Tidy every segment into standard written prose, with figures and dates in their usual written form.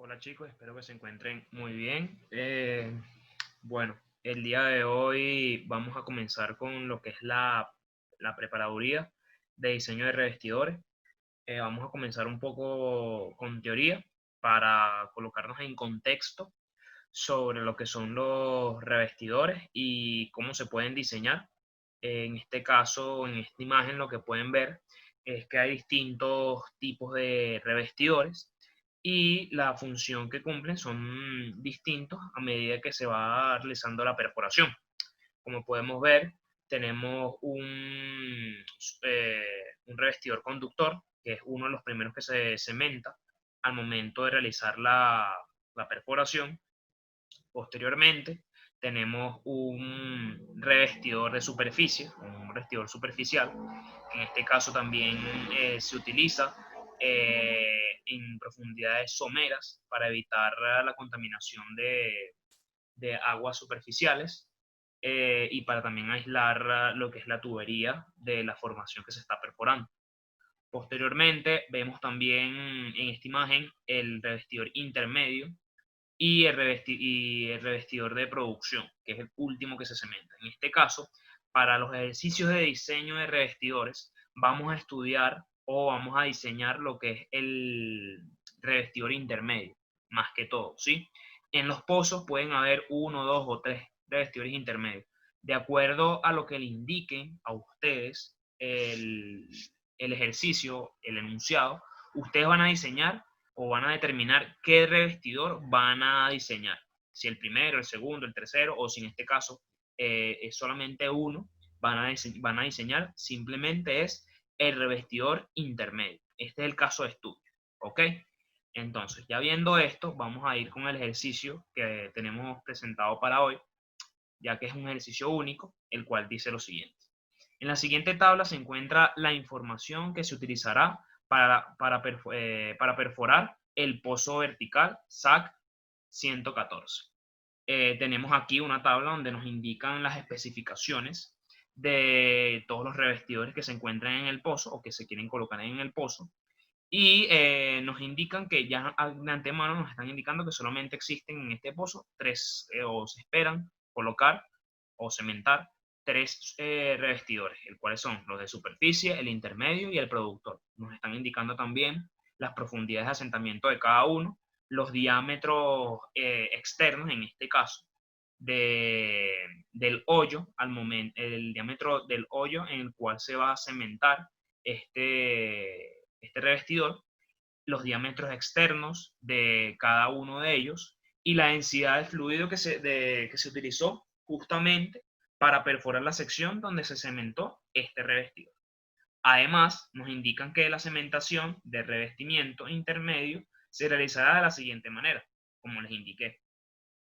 Hola chicos, espero que se encuentren muy bien. Bueno, el día de hoy vamos a comenzar con lo que es la preparaduría de diseño de revestidores. Vamos a comenzar un poco con teoría para colocarnos en contexto sobre lo que son los revestidores y cómo se pueden diseñar. En este caso, en esta imagen, lo que pueden ver es que hay distintos tipos de revestidores y la función que cumplen son distintos a medida que se va realizando la perforación. Como podemos ver, tenemos eh, un revestidor conductor, que es uno de los primeros que se cementa al momento de realizar la perforación. Posteriormente, tenemos un revestidor de superficie, un revestidor superficial, que en este caso también se utiliza en profundidades someras para evitar la contaminación de aguas superficiales y para también aislar lo que es la tubería de la formación que se está perforando. Posteriormente, vemos también en esta imagen el revestidor intermedio, y el revestidor de producción, que es el último que se cementa. En este caso, para los ejercicios de diseño de revestidores, vamos a estudiar o vamos a diseñar lo que es el revestidor intermedio, más que todo, ¿sí? En los pozos pueden haber uno, dos o tres revestidores intermedios. De acuerdo a lo que le indiquen a ustedes el ejercicio, el enunciado, ustedes van a diseñar o van a determinar qué revestidor van a diseñar. Si el primero, el segundo, el tercero, o si en este caso es solamente uno, van a diseñar simplemente es el revestidor intermedio. Este es el caso de estudio. ¿Ok? Entonces, ya viendo esto, vamos a ir con el ejercicio que tenemos presentado para hoy, ya que es un ejercicio único, el cual dice lo siguiente. En la siguiente tabla se encuentra la información que se utilizará para perforar el pozo vertical SAC 114. Tenemos aquí una tabla donde nos indican las especificaciones de todos los revestidores que se encuentran en el pozo o que se quieren colocar en el pozo. Y nos indican que ya de antemano nos están indicando que solamente existen en este pozo tres, o se esperan colocar o cementar tres revestidores, el cuales son los de superficie, el intermedio y el productor. Nos están indicando también las profundidades de asentamiento de cada uno, los diámetros externos, en este caso, del hoyo, al momento, el diámetro del hoyo en el cual se va a cementar este revestidor, los diámetros externos de cada uno de ellos y la densidad de fluido que se utilizó justamente para perforar la sección donde se cementó este revestidor. Además, nos indican que la cementación de revestimiento intermedio se realizará de la siguiente manera, como les indiqué.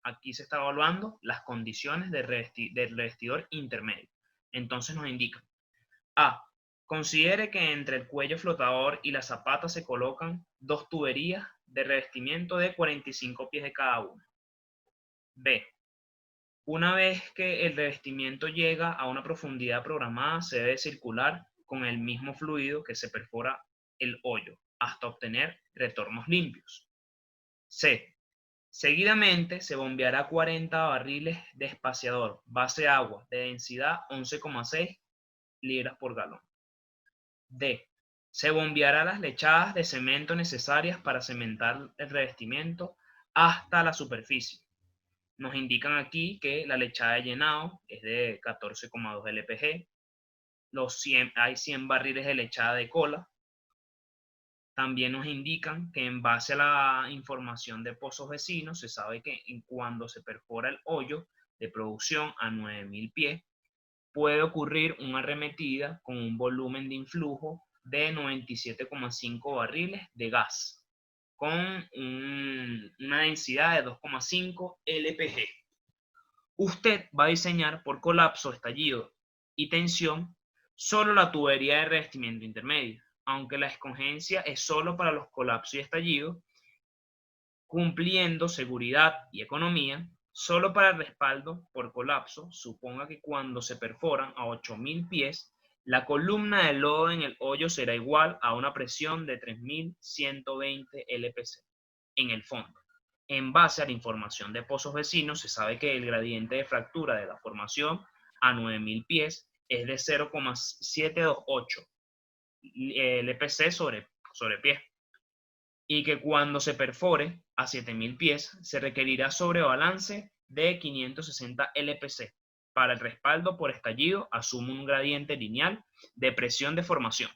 Aquí se está evaluando las condiciones del revestidor intermedio. Entonces nos indican A. Considere que entre el cuello flotador y la zapata se colocan dos tuberías de revestimiento de 45 pies de cada una. B. Una vez que el revestimiento llega a una profundidad programada, se debe circular con el mismo fluido que se perfora el hoyo hasta obtener retornos limpios. C. Seguidamente se bombeará 40 barriles de espaciador base agua de densidad 11,6 libras por galón. D. Se bombeará las lechadas de cemento necesarias para cementar el revestimiento hasta la superficie. Nos indican aquí que la lechada de llenado es de 14,2 LPG. Hay 100 barriles de lechada de cola. También nos indican que en base a la información de pozos vecinos, se sabe que cuando se perfora el hoyo de producción a 9.000 pies, puede ocurrir una arremetida con un volumen de influjo de 97,5 barriles de gas, con una densidad de 2,5 LPG. Usted va a diseñar por colapso, estallido y tensión solo la tubería de revestimiento intermedio, aunque la escogencia es solo para los colapsos y estallidos, cumpliendo seguridad y economía. Solo para el respaldo por colapso, suponga que cuando se perforan a 8.000 pies, la columna de lodo en el hoyo será igual a una presión de 3.120 LPC. en el fondo. En base a la información de pozos vecinos, se sabe que el gradiente de fractura de la formación a 9000 pies es de 0,728 LPC sobre pie, y que cuando se perfore a 7000 pies se requerirá sobrebalance de 560 LPC. Para el respaldo por estallido, asume un gradiente lineal de presión de formación.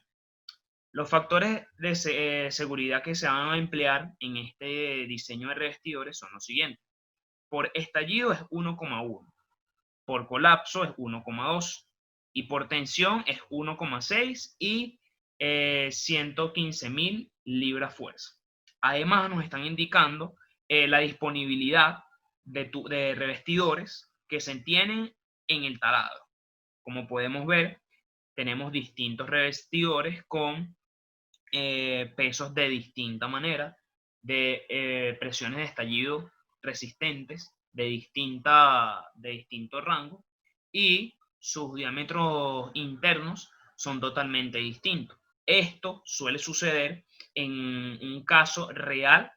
Los factores de seguridad que se van a emplear en este diseño de revestidores son los siguientes. Por estallido es 1,1, por colapso es 1,2 y por tensión es 1,6 y 115.000 libras fuerza. Además nos están indicando la disponibilidad de revestidores que se tienen en el taladro. Como podemos ver, tenemos distintos revestidores con pesos de distinta manera, de presiones de estallido resistentes de distinto rango, y sus diámetros internos son totalmente distintos. Esto suele suceder en un caso real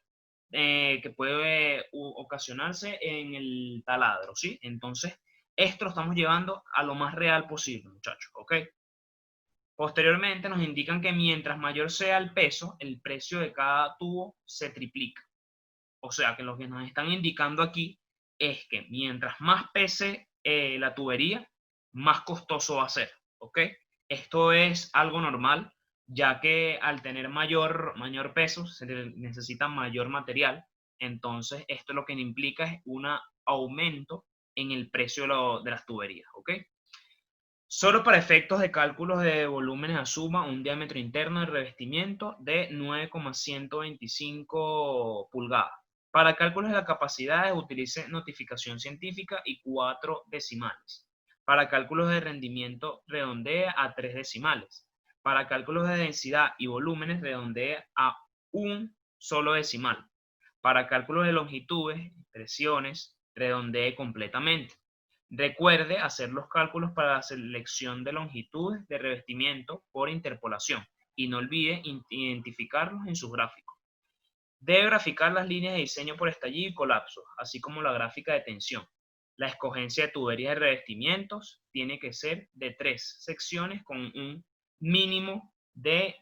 que puede ocasionarse en el taladro, ¿sí? Entonces, esto lo estamos llevando a lo más real posible, muchachos, ¿ok? Posteriormente nos indican que mientras mayor sea el peso, el precio de cada tubo se triplica. O sea que lo que nos están indicando aquí es que mientras más pese la tubería, más costoso va a ser, ¿ok? Esto es algo normal, ya que al tener mayor peso se necesita mayor material. Entonces esto lo que implica es un aumento en el precio de las tuberías, ¿ok? Solo para efectos de cálculos de volúmenes asuma un diámetro interno de revestimiento de 9,125 pulgadas. Para cálculos de la capacidad utilice notificación científica y 4 decimales. Para cálculos de rendimiento redondee a 3 decimales. Para cálculos de densidad y volúmenes redondee a un solo decimal. Para cálculos de longitudes, presiones, redondee completamente. Recuerde hacer los cálculos para la selección de longitudes de revestimiento por interpolación y no olvide identificarlos en sus gráficos. Debe graficar las líneas de diseño por estallido y colapso, así como la gráfica de tensión. La escogencia de tuberías de revestimientos tiene que ser de 3 secciones con un mínimo de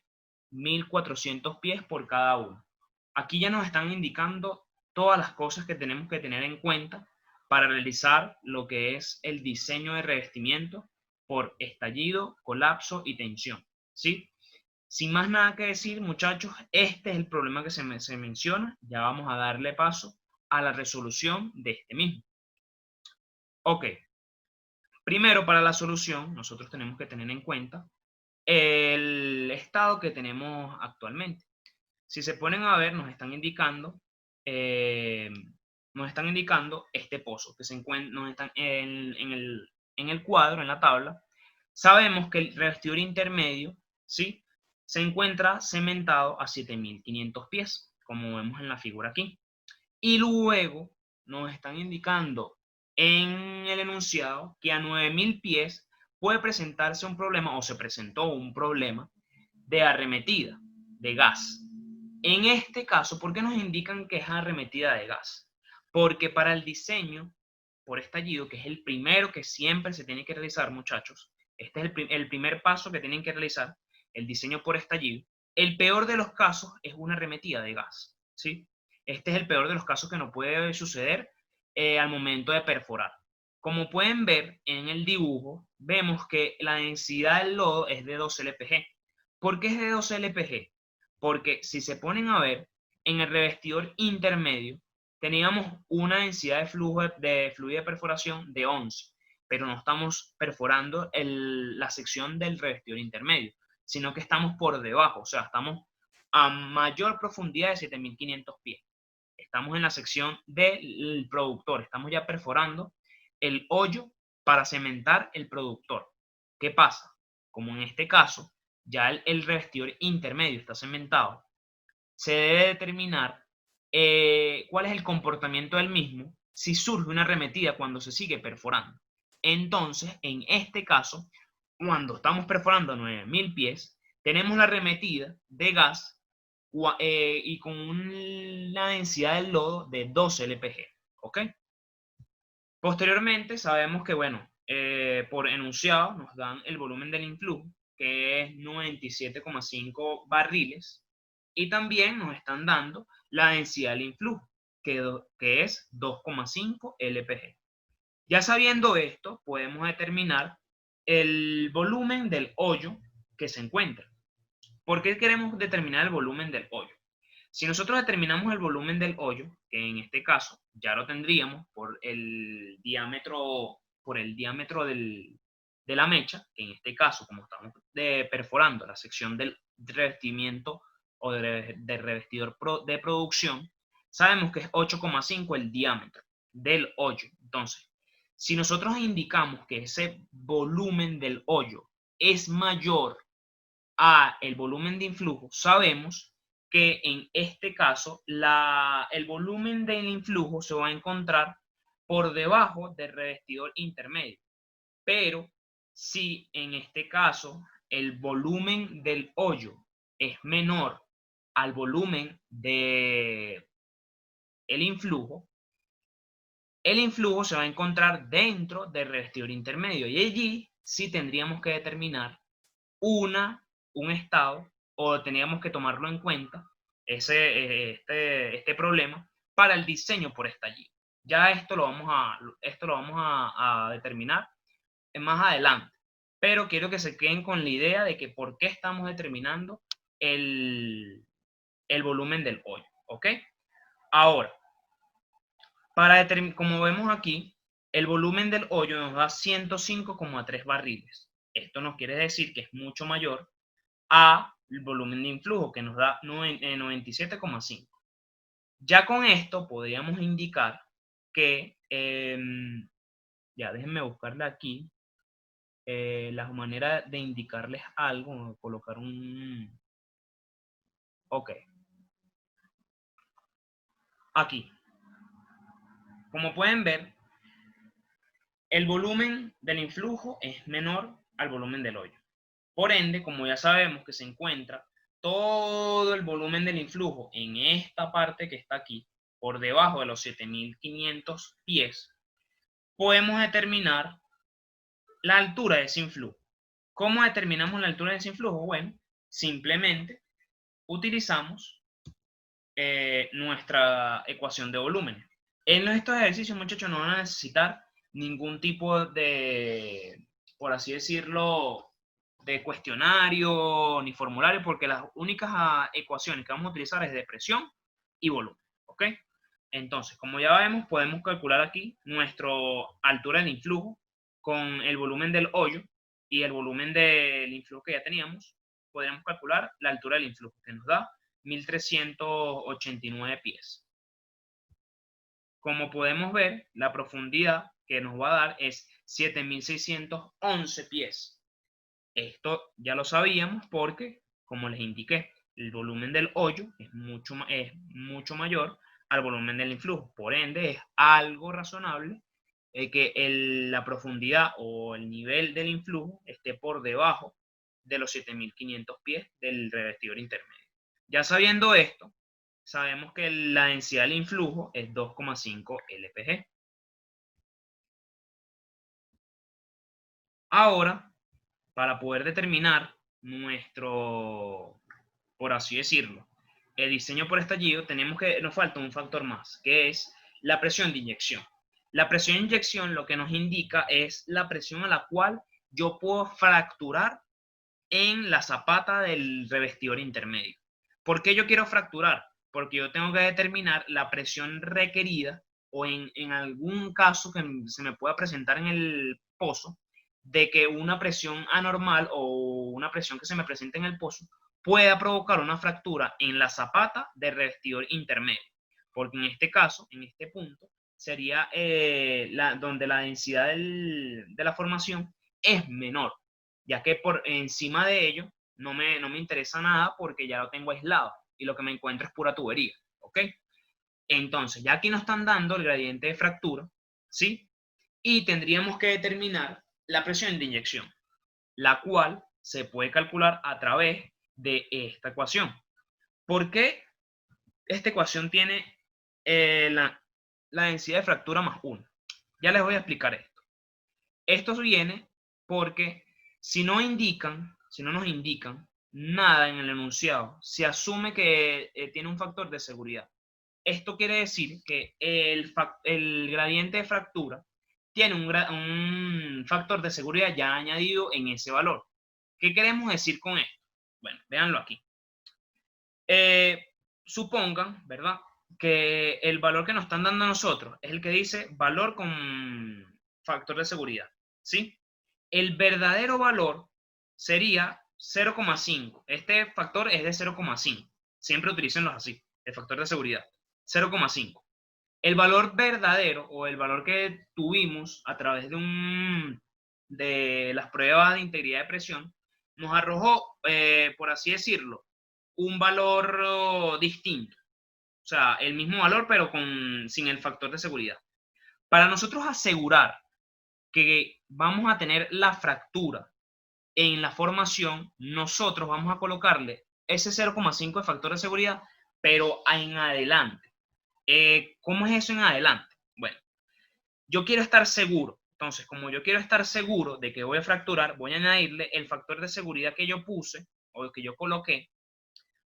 1400 pies por cada uno. Aquí ya nos están indicando todas las cosas que tenemos que tener en cuenta para realizar lo que es el diseño de revestimiento por estallido, colapso y tensión, ¿sí? Sin más nada que decir, muchachos, este es el problema que se menciona. Ya vamos a darle paso a la resolución de este mismo. Ok, primero para la solución nosotros tenemos que tener en cuenta el estado que tenemos actualmente. Si se ponen a ver, nos están indicando este pozo que se encuentra en el cuadro, en la tabla. Sabemos que el revestidor intermedio, ¿sí?, se encuentra cementado a 7500 pies, como vemos en la figura aquí. Y luego nos están indicando en el enunciado que a 9000 pies puede presentarse un problema, o se presentó un problema de arremetida de gas. En este caso, ¿por qué nos indican que es arremetida de gas? Porque para el diseño por estallido, que es el primero que siempre se tiene que realizar, muchachos, este es el primer paso que tienen que realizar, el diseño por estallido, el peor de los casos es una arremetida de gas, ¿sí? Este es el peor de los casos que nos puede suceder al momento de perforar. Como pueden ver en el dibujo, vemos que la densidad del lodo es de 2 LPG. ¿Por qué es de 2 LPG? Porque si se ponen a ver, en el revestidor intermedio teníamos una densidad de fluido de perforación de 11, pero no estamos perforando la sección del revestidor intermedio, sino que estamos por debajo, o sea, estamos a mayor profundidad de 7500 pies. Estamos en la sección del productor, estamos ya perforando el hoyo para cementar el productor. ¿Qué pasa? Como en este caso, ya el revestidor intermedio está cementado, se debe determinar cuál es el comportamiento del mismo si surge una arremetida cuando se sigue perforando. Entonces, en este caso, cuando estamos perforando 9000 pies, tenemos la arremetida de gas y con una densidad del lodo de 12 LPG, ¿ok? Posteriormente sabemos que, bueno, por enunciado nos dan el volumen del influjo, que es 97,5 barriles, y también nos están dando la densidad del influjo, que es 2,5 LPG. Ya sabiendo esto, podemos determinar el volumen del hoyo que se encuentra. ¿Por qué queremos determinar el volumen del hoyo? Si nosotros determinamos el volumen del hoyo, que en este caso ya lo tendríamos por el diámetro de la mecha, que en este caso, como estamos perforando la sección del revestimiento o de revestidor de producción, sabemos que es 8,5 el diámetro del hoyo. Entonces, si nosotros indicamos que ese volumen del hoyo es mayor a el volumen de influjo, sabemos que en este caso el volumen del influjo se va a encontrar por debajo del revestidor intermedio. Pero si en este caso el volumen del hoyo es menor al volumen de el influjo se va a encontrar dentro del revestidor intermedio y allí sí tendríamos que determinar un estado o teníamos que tomarlo en cuenta este problema para el diseño por estallido. Ya esto lo vamos a determinar más adelante, pero quiero que se queden con la idea de que por qué estamos determinando el, el volumen del hoyo, ¿ok? Ahora, como vemos aquí, el volumen del hoyo nos da 105,3 barriles. Esto nos quiere decir que es mucho mayor a el volumen de influjo, que nos da 97,5. Ya con esto podríamos indicar que, ya déjenme buscarle aquí, la manera de indicarles algo, colocar ok, aquí. Como pueden ver, el volumen del influjo es menor al volumen del hoyo. Por ende, como ya sabemos que se encuentra todo el volumen del influjo en esta parte que está aquí, por debajo de los 7500 pies, podemos determinar la altura de ese influjo. ¿Cómo determinamos la altura de ese influjo? Bueno, simplemente utilizamos nuestra ecuación de volúmenes. En estos ejercicios, muchachos, no van a necesitar ningún tipo de, por así decirlo, de cuestionario ni formulario, porque las únicas ecuaciones que vamos a utilizar es de presión y volumen, ¿ok? Entonces, como ya vemos, podemos calcular aquí nuestra altura del influjo con el volumen del hoyo y el volumen del influjo que ya teníamos. Podríamos calcular la altura del influjo, que nos da 1389 pies. Como podemos ver, la profundidad que nos va a dar es 7611 pies. Esto ya lo sabíamos porque, como les indiqué, el volumen del hoyo es mucho mayor al volumen del influjo. Por ende, es algo razonable que la profundidad o el nivel del influjo esté por debajo de los 7500 pies del revestidor intermedio. Ya sabiendo esto, sabemos que la densidad del influjo es 2,5 LPG. Ahora, para poder determinar nuestro, por así decirlo, el diseño por estallido, nos falta un factor más, que es la presión de inyección. La presión de inyección lo que nos indica es la presión a la cual yo puedo fracturar en la zapata del revestidor intermedio. ¿Por qué yo quiero fracturar? Porque yo tengo que determinar la presión requerida o en algún caso que se me pueda presentar en el pozo, de que una presión anormal o una presión que se me presente en el pozo pueda provocar una fractura en la zapata del revestidor intermedio. Porque en este caso, en este punto, sería donde la densidad de la formación es menor, ya que por encima de ello no me interesa nada porque ya lo tengo aislado y lo que me encuentro es pura tubería, ¿ok? Entonces, ya aquí nos están dando el gradiente de fractura, ¿sí? Y tendríamos que determinar la presión de inyección, la cual se puede calcular a través de esta ecuación. ¿Por qué esta ecuación tiene la densidad de fractura más 1? Ya les voy a explicar esto. Esto viene porque si no nos indican nada en el enunciado, se asume que tiene un factor de seguridad. Esto quiere decir que el gradiente de fractura tiene un factor de seguridad ya añadido en ese valor. ¿Qué queremos decir con esto? Bueno, véanlo aquí. Supongan, ¿verdad?, que el valor que nos están dando a nosotros es el que dice valor con factor de seguridad, ¿sí? El verdadero valor sería 0,5. Este factor es de 0,5. Siempre utilícenlos así, el factor de seguridad. 0,5. El valor verdadero o el valor que tuvimos a través de las pruebas de integridad de presión nos arrojó, por así decirlo, un valor distinto. O sea, el mismo valor pero sin el factor de seguridad. Para nosotros asegurar que vamos a tener la fractura en la formación, nosotros vamos a colocarle ese 0,5 de factor de seguridad, pero en adelante. ¿Cómo es eso en adelante? Bueno, yo quiero estar seguro. Entonces, como yo quiero estar seguro de que voy a fracturar, voy a añadirle el factor de seguridad que yo puse o que yo coloqué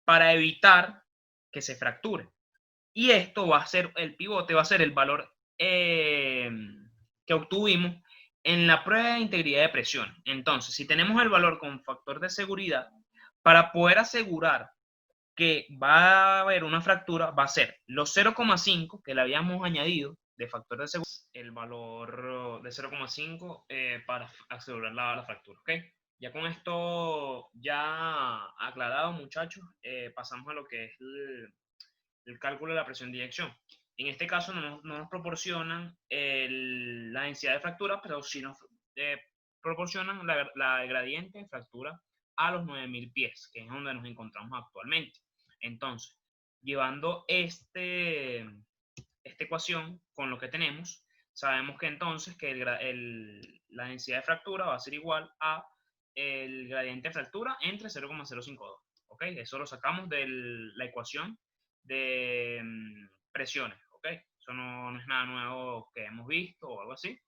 para evitar que se fracture. Y esto va a ser, el pivote va a ser el valor que obtuvimos en la prueba de integridad de presión. Entonces, si tenemos el valor con factor de seguridad, para poder asegurar que va a haber una fractura, va a ser los 0,5 que le habíamos añadido de factor de seguridad, el valor de 0,5 para asegurar la fractura, ¿ok? Ya con esto ya aclarado, muchachos, pasamos a lo que es el cálculo de la presión de inyección. En este caso no nos proporcionan la densidad de fractura, pero sí nos proporcionan la gradiente de fractura a los 9000 pies, que es donde nos encontramos actualmente. Entonces, llevando esta ecuación con lo que tenemos, sabemos que entonces que la densidad de fractura va a ser igual a el gradiente de fractura entre 0,052. ¿Ok? Eso lo sacamos de la ecuación de presiones. ¿Ok? Eso no es nada nuevo que hemos visto o algo así,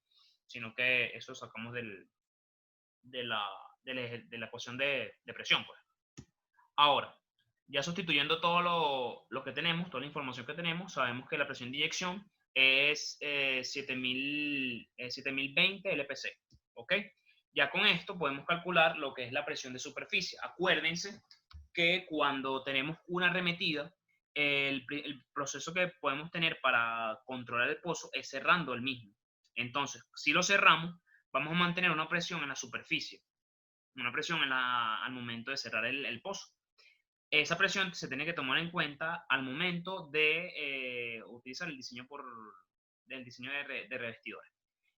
sino que eso sacamos de la ecuación de presión. Pues. Ahora, ya sustituyendo todo lo que tenemos, toda la información que tenemos, sabemos que la presión de inyección es 7020 LPC, ¿ok? Ya con esto podemos calcular lo que es la presión de superficie. Acuérdense que cuando tenemos una arremetida, el proceso que podemos tener para controlar el pozo es cerrando el mismo. Entonces, si lo cerramos, vamos a mantener una presión en la superficie, una presión al momento de cerrar el pozo. Esa presión se tiene que tomar en cuenta al momento de utilizar el diseño de revestidores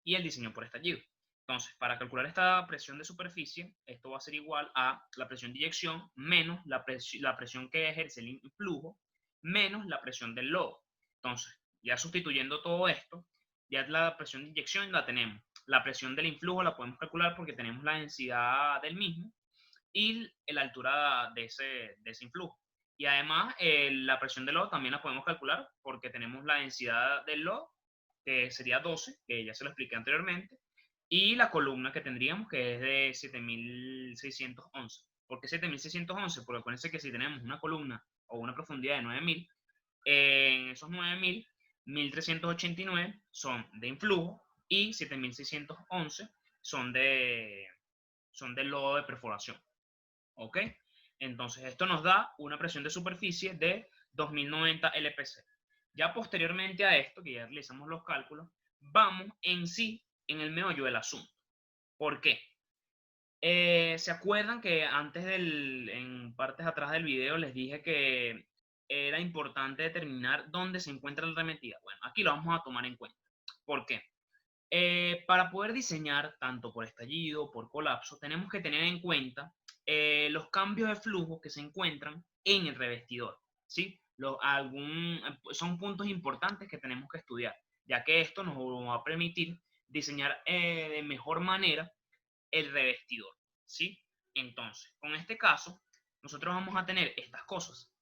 y el diseño por estallido. Entonces, para calcular esta presión de superficie, esto va a ser igual a la presión de inyección menos la presión que ejerce el influjo menos la presión del lodo. Entonces, ya sustituyendo todo esto, ya la presión de inyección la tenemos. La presión del influjo la podemos calcular porque tenemos la densidad del mismo y la altura de ese influjo. Y además, la presión del lodo también la podemos calcular porque tenemos la densidad del lodo, que sería 12, que ya se lo expliqué anteriormente, y la columna que tendríamos, que es de 7611. ¿Por qué 7611? Porque acuérdense que si tenemos una columna o una profundidad de 9000, en esos 9000, 1389 son de influjo y 7611 son del lodo de perforación. ¿Ok? Entonces esto nos da una presión de superficie de 2090 LPC. Ya posteriormente a esto, que ya realizamos los cálculos, vamos en sí en el meollo del asunto. ¿Por qué? ¿Se acuerdan que antes en partes atrás del video les dije que era importante determinar dónde se encuentra la arremetida? Bueno, aquí lo vamos a tomar en cuenta. ¿Por qué? Para poder diseñar tanto por estallido, por colapso, tenemos que tener en cuenta los cambios de flujo que se encuentran en el revestidor, ¿sí? Son puntos importantes que tenemos que estudiar, ya que esto nos va a permitir diseñar de mejor manera el revestidor, ¿sí? Entonces, con este caso, nosotros vamos a tener estas cosas.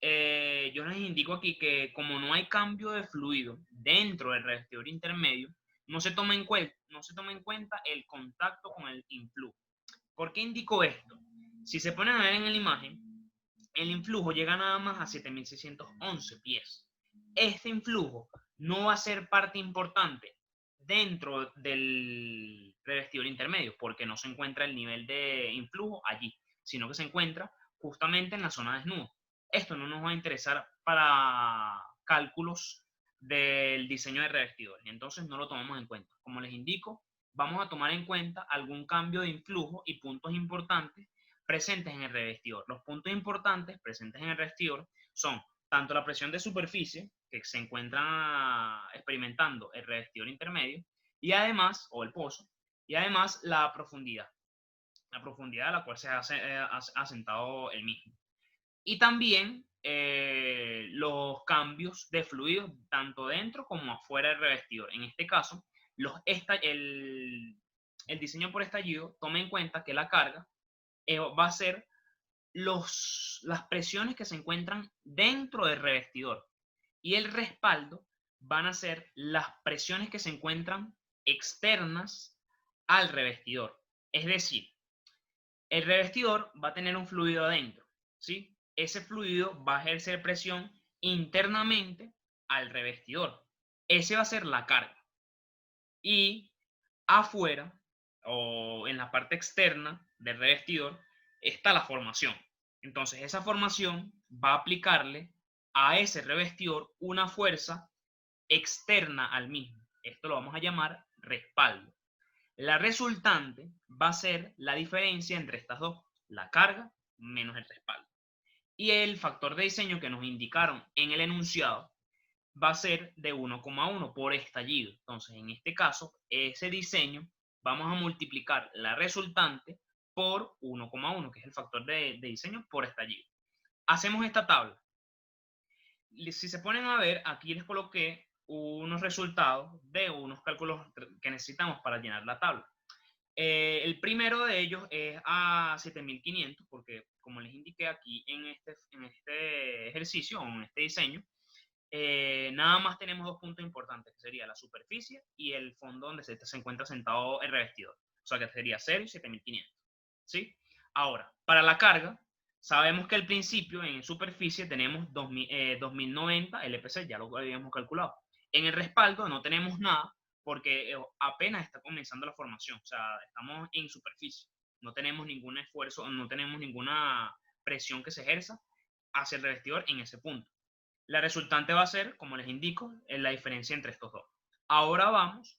yo les indico aquí que como no hay cambio de fluido dentro del revestidor intermedio, no se toma en cuenta el contacto con el influjo. ¿Por qué indico esto? Si se ponen a ver en la imagen, el influjo llega nada más a 7.611 pies. Este influjo no va a ser parte importante dentro del revestidor intermedio, porque no se encuentra el nivel de influjo allí, sino que se encuentra justamente en la zona desnuda. Esto no nos va a interesar para cálculos del diseño de revestidores, entonces no lo tomamos en cuenta. Como les indico, vamos a tomar en cuenta algún cambio de influjo y puntos importantes presentes en el revestidor. Los puntos importantes presentes en el revestidor son tanto la presión de superficie que se encuentra experimentando el revestidor intermedio y además, o el pozo, y además la profundidad a la cual se ha asentado el mismo. Y también los cambios de fluido tanto dentro como afuera del revestidor. En este caso, el diseño por estallido toma en cuenta que la carga va a ser las presiones que se encuentran dentro del revestidor y el respaldo van a ser las presiones que se encuentran externas al revestidor. Es decir, el revestidor va a tener un fluido adentro, ¿sí? Ese fluido va a ejercer presión internamente al revestidor. Ese va a ser la carga. Y afuera, o en la parte externa del revestidor, está la formación. Entonces, esa formación va a aplicarle a ese revestidor una fuerza externa al mismo. Esto lo vamos a llamar respaldo. La resultante va a ser la diferencia entre estas dos, la carga menos el respaldo. Y el factor de diseño que nos indicaron en el enunciado va a ser de 1,1 por estallido. Entonces, en este caso, ese diseño, vamos a multiplicar la resultante por 1,1, que es el factor de diseño por estallido. Hacemos esta tabla. Si se ponen a ver, aquí les coloqué unos resultados de unos cálculos que necesitamos para llenar la tabla. El primero de ellos es a 7.500, porque como les indiqué aquí en este ejercicio, o en este diseño, nada más tenemos dos puntos importantes, que sería la superficie y el fondo donde se encuentra sentado el revestidor. O sea que sería 0 y 7.500. ¿Sí? Ahora, para la carga, sabemos que al principio en superficie tenemos 2090 LPC, ya lo habíamos calculado. En el respaldo no tenemos nada porque apenas está comenzando la formación, o sea, estamos en superficie. No tenemos ningún esfuerzo, no tenemos ninguna presión que se ejerza hacia el revestidor en ese punto. La resultante va a ser, como les indico, la diferencia entre estos dos. Ahora vamos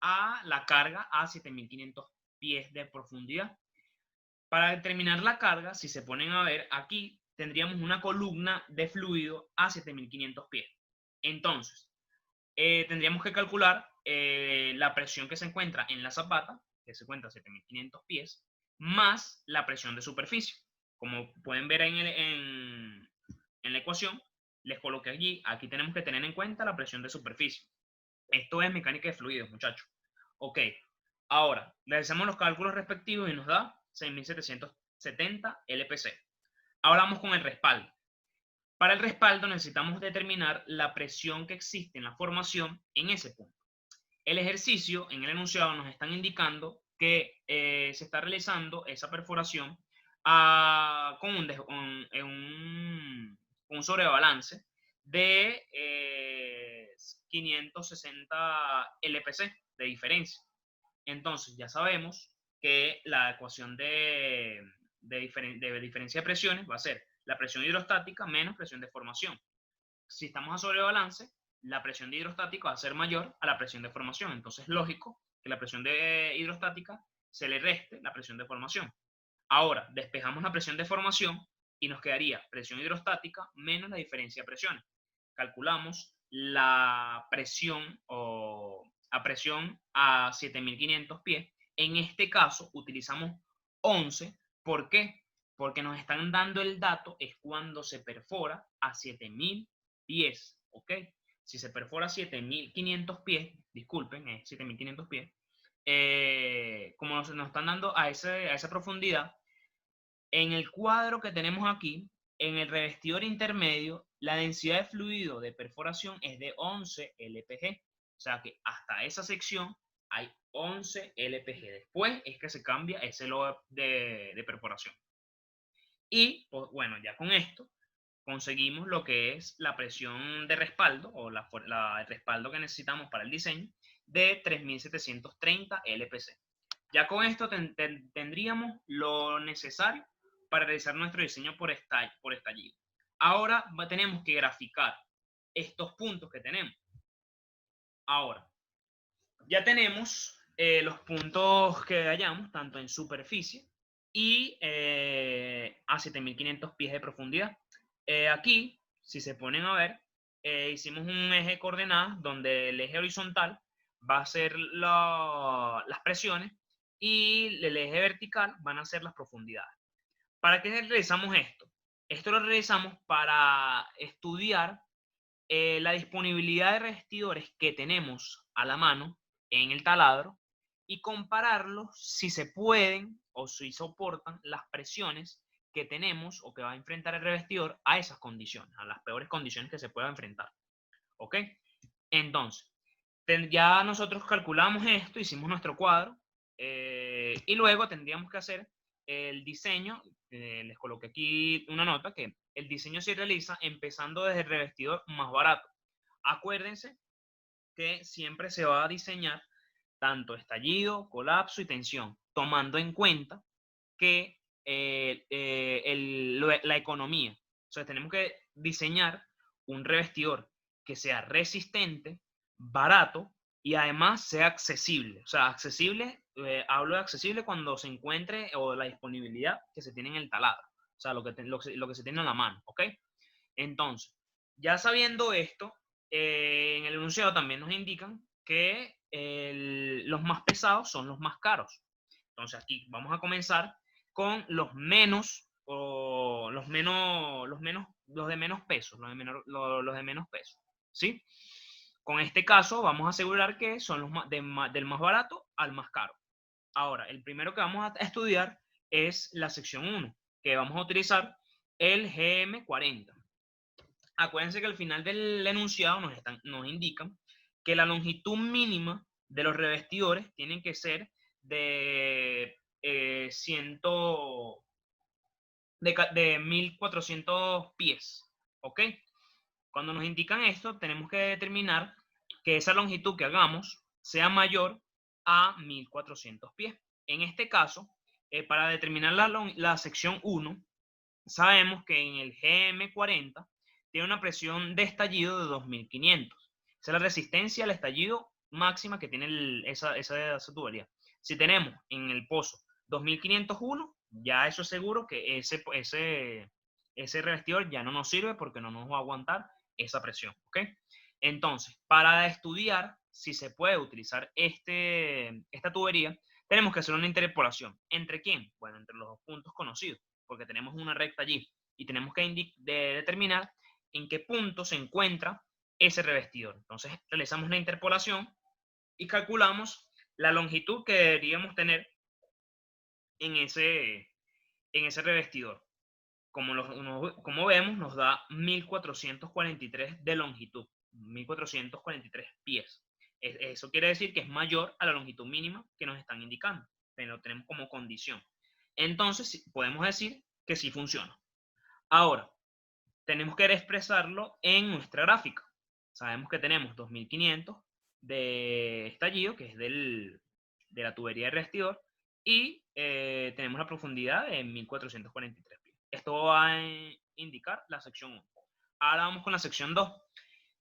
a la carga a 7.500 pies de profundidad. Para determinar la carga, si se ponen a ver aquí, tendríamos una columna de fluido a 7.500 pies. Entonces, tendríamos que calcular la presión que se encuentra en la zapata, que se encuentra a 7.500 pies, más la presión de superficie. Como pueden ver en la ecuación, les coloqué aquí tenemos que tener en cuenta la presión de superficie. Esto es mecánica de fluidos, muchachos. Ok, ahora, realizamos los cálculos respectivos y nos da 6.770 LPC. Ahora vamos con el respaldo. Para el respaldo necesitamos determinar la presión que existe en la formación en ese punto. El ejercicio en el enunciado nos están indicando que se está realizando esa perforación con un sobrebalance de 560 LPC de diferencia. Entonces ya sabemos que la ecuación de diferencia de presiones va a ser la presión hidrostática menos presión de formación. Si estamos a sobrebalance, la presión de hidrostática va a ser mayor a la presión de formación. Entonces es lógico que la presión de hidrostática se le reste la presión de formación. Ahora, despejamos la presión de formación y nos quedaría presión hidrostática menos la diferencia de presiones. Calculamos la presión a presión a 7.500 pies. En este caso utilizamos 11. ¿Por qué? Porque nos están dando el dato es cuando se perfora a 7.000 pies, ¿ok? Si se perfora a 7.500 pies, disculpen, 7.500 pies, como nos están dando a esa profundidad, en el cuadro que tenemos aquí, En el revestidor intermedio, la densidad de fluido de perforación es de 11 LPG. O sea que hasta esa sección hay 11 LPG. Después es que se cambia ese logo de perforación. Y pues, bueno, ya con esto conseguimos lo que es la presión de respaldo o el respaldo que necesitamos para el diseño de 3730 LPC. Ya con esto tendríamos lo necesario para realizar nuestro diseño por estallido. Ahora tenemos que graficar estos puntos que tenemos. Ahora, ya tenemos los puntos que hallamos, tanto en superficie y a 7500 pies de profundidad. Aquí, si se ponen a ver, hicimos un eje de coordenadas donde el eje horizontal va a ser las presiones y el eje vertical van a ser las profundidades. ¿Para qué realizamos esto? Esto lo realizamos para estudiar la disponibilidad de revestidores que tenemos a la mano en el taladro y compararlos si se pueden o si soportan las presiones que tenemos o que va a enfrentar el revestidor a esas condiciones, a las peores condiciones que se pueda enfrentar. ¿Ok? Entonces, ya nosotros calculamos esto, hicimos nuestro cuadro y luego tendríamos que hacer el diseño. Les coloqué aquí una nota que el diseño se realiza empezando desde el revestidor más barato. Acuérdense que siempre se va a diseñar tanto estallido, colapso y tensión, tomando en cuenta que la economía. O sea, tenemos que diseñar un revestidor que sea resistente, barato y además sea accesible. O sea, accesible, hablo de accesible cuando se encuentre o la disponibilidad que se tiene en el taladro. O sea, lo que se tiene a la mano, ¿ok? Entonces, ya sabiendo esto, en el enunciado también nos indican que los más pesados son los más caros. Entonces aquí vamos a comenzar con los menos, o los de menos peso, los de menos peso, ¿sí? Con este caso vamos a asegurar que son del más barato al más caro. Ahora, el primero que vamos a estudiar es la sección 1, que vamos a utilizar el GM40. Acuérdense que al final del enunciado nos indican que la longitud mínima de los revestidores tienen que ser de 1400 pies, ¿ok? Cuando nos indican esto, tenemos que determinar que esa longitud que hagamos sea mayor a 1400 pies. En este caso, para determinar la sección 1, sabemos que en el GM40 tiene una presión de estallido de 2500. Esa es la resistencia al estallido máxima que tiene esa tubería. Si tenemos en el pozo 2501, ya eso es seguro que ese revestidor ya no nos sirve porque no nos va a aguantar esa presión. ¿Ok? Entonces, para estudiar si se puede utilizar esta tubería, tenemos que hacer una interpolación. ¿Entre quién? Bueno, entre los dos puntos conocidos, porque tenemos una recta allí y tenemos que determinar en qué punto se encuentra ese revestidor. Entonces realizamos la interpolación y calculamos la longitud que deberíamos tener en ese revestidor. Como vemos, nos da 1443 de longitud, 1443 pies. Eso quiere decir que es mayor a la longitud mínima que nos están indicando, pero lo tenemos como condición. Entonces, podemos decir que sí funciona. Ahora, tenemos que expresarlo en nuestra gráfica. Sabemos que tenemos 2500 de estallido, que es de la tubería de revestidor, y tenemos la profundidad de 1443 pies. Esto va a indicar la sección 1. Ahora vamos con la sección 2.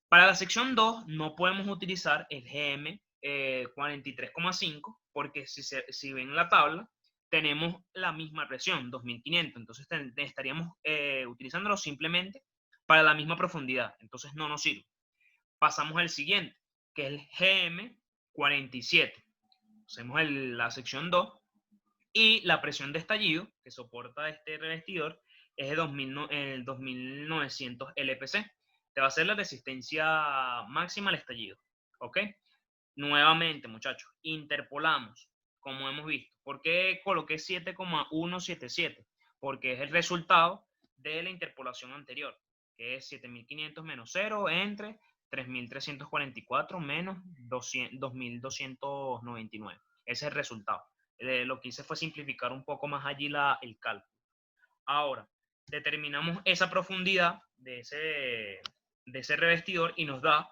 Para la sección 2 no podemos utilizar el GM 43,5 porque si ven la tabla tenemos la misma presión, 2500, entonces estaríamos utilizándolo simplemente para la misma profundidad, entonces no nos sirve. Pasamos al siguiente, que es el GM 47. Hacemos la sección 2 y la presión de estallido que soporta este revestidor es de 2900 LPC. Te va a ser la resistencia máxima al estallido. ¿Ok? Nuevamente, muchachos, interpolamos, como hemos visto. ¿Por qué coloqué 7,177? Porque es el resultado de la interpolación anterior, que es 7500 menos 0 entre 3344 menos 2299. Ese es el resultado. Lo que hice fue simplificar un poco más allí el cálculo. Ahora, determinamos esa profundidad de ese revestidor y nos da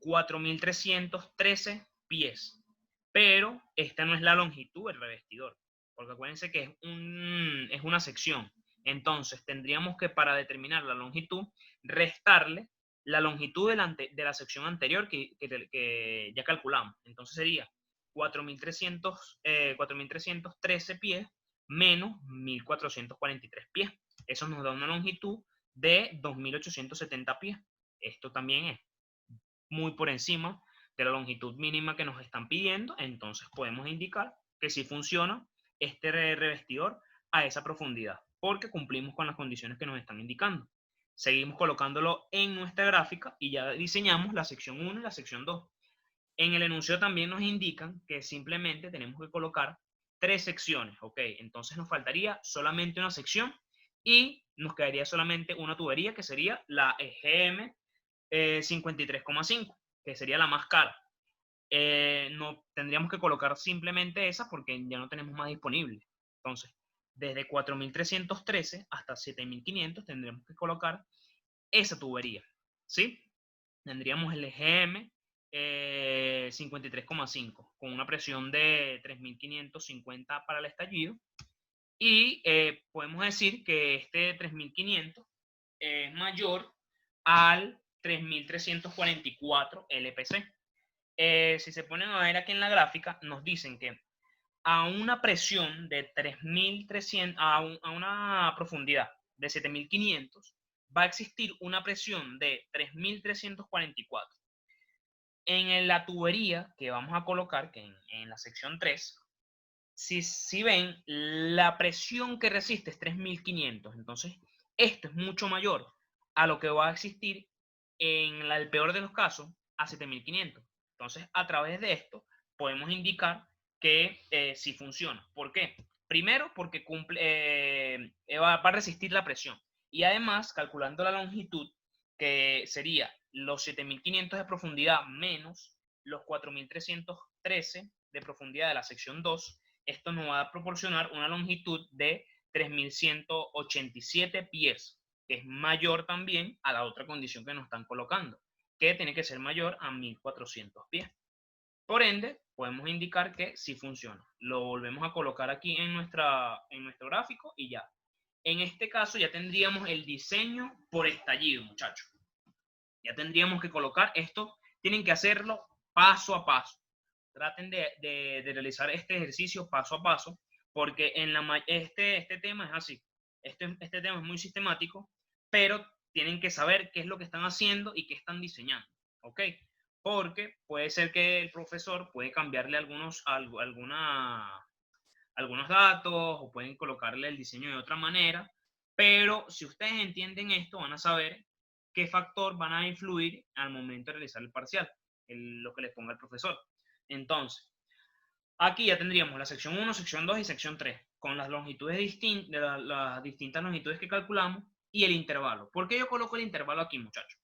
4313 pies. Pero esta no es la longitud del revestidor, porque acuérdense que es una sección. Entonces, tendríamos que, para determinar la longitud, restarle la longitud de la sección anterior que ya calculamos. Entonces sería 4313 pies menos 1443 pies. Eso nos da una longitud de 2870 pies. Esto también es muy por encima de la longitud mínima que nos están pidiendo, entonces podemos indicar que sí funciona este revestidor a esa profundidad, porque cumplimos con las condiciones que nos están indicando. Seguimos colocándolo en nuestra gráfica y ya diseñamos la sección 1 y la sección 2. En el enunciado también nos indican que simplemente tenemos que colocar 3 secciones, ¿ok? Entonces nos faltaría solamente una sección y nos quedaría solamente una tubería, que sería la EGM 53,5, que sería la más cara. No tendríamos que colocar simplemente esa porque ya no tenemos más disponible. Entonces, desde 4313 hasta 7500 tendremos que colocar esa tubería, ¿sí? Tendríamos el EGM 53,5 con una presión de 3550 para el estallido y podemos decir que este 3500 es mayor al 3344 LPC. Si se ponen a ver aquí en la gráfica, nos dicen que a una presión de 3300, a una profundidad de 7500, va a existir una presión de 3344. En la tubería que vamos a colocar, que en la sección 3, si ven, la presión que resiste es 3500. Entonces, esto es mucho mayor a lo que va a existir en el peor de los casos a 7500. Entonces, a través de esto, podemos indicar que sí funciona. ¿Por qué? Primero, porque va a resistir la presión. Y además, calculando la longitud, que sería los 7500 de profundidad menos los 4313 de profundidad de la sección 2, esto nos va a proporcionar una longitud de 3187 pies, que es mayor también a la otra condición que nos están colocando, que tiene que ser mayor a 1400 pies. Por ende, podemos indicar que sí funciona. Lo volvemos a colocar aquí en nuestro gráfico y ya. En este caso ya tendríamos el diseño por estallido, muchachos. Ya tendríamos que colocar esto. Tienen que hacerlo paso a paso. Traten de realizar este ejercicio paso a paso, porque este tema es así. Este tema es muy sistemático, pero tienen que saber qué es lo que están haciendo y qué están diseñando, ¿ok? Porque puede ser que el profesor puede cambiarle algunos datos o pueden colocarle el diseño de otra manera, pero si ustedes entienden esto, van a saber qué factor van a influir al momento de realizar el parcial, lo que les ponga el profesor. Entonces, aquí ya tendríamos la sección 1, sección 2 y sección 3, con las longitudes las distintas longitudes que calculamos y el intervalo. ¿Por qué yo coloco el intervalo aquí, muchachos?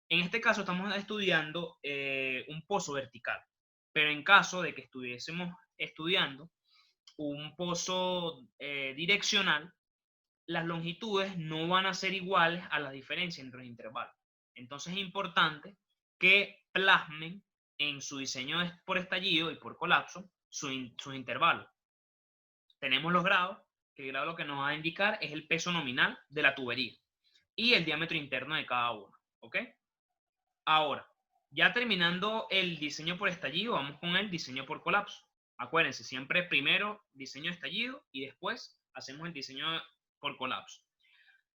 En este caso estamos estudiando un pozo vertical, pero en caso de que estuviésemos estudiando un pozo direccional, las longitudes no van a ser iguales a la diferencia entre los intervalos. Entonces es importante que plasmen en su diseño por estallido y por colapso sus intervalos. Tenemos los grados, que el grado lo que nos va a indicar es el peso nominal de la tubería y el diámetro interno de cada uno. ¿Ok? Ahora, ya terminando el diseño por estallido, vamos con el diseño por colapso. Acuérdense, siempre primero diseño de estallido y después hacemos el diseño por colapso.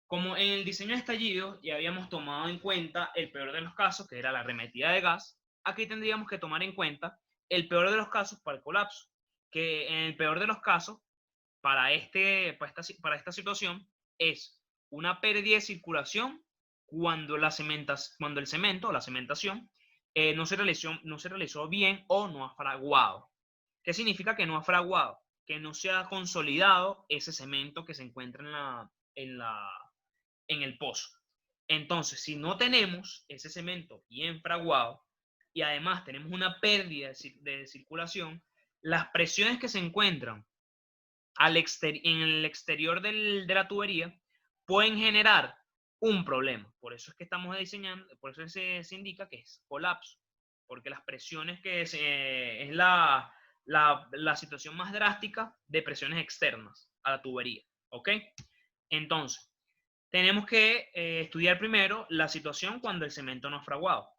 Como en el diseño de estallido ya habíamos tomado en cuenta el peor de los casos, que era la arremetida de gas, aquí tendríamos que tomar en cuenta el peor de los casos para el colapso, que en el peor de los casos, para esta situación, es una pérdida de circulación cuando el cemento o la cementación no se realizó bien o no ha fraguado. ¿Qué significa que no ha fraguado? Que no se ha consolidado ese cemento que se encuentra en el pozo. Entonces, si no tenemos ese cemento bien fraguado y además tenemos una pérdida de circulación, las presiones que se encuentran en el exterior de la tubería pueden generar un problema. Por eso es que estamos diseñando, por eso se indica que es colapso, porque las presiones es la situación más drástica de presiones externas a la tubería. ¿Ok? Entonces, tenemos que estudiar primero la situación cuando el cemento no es fraguado.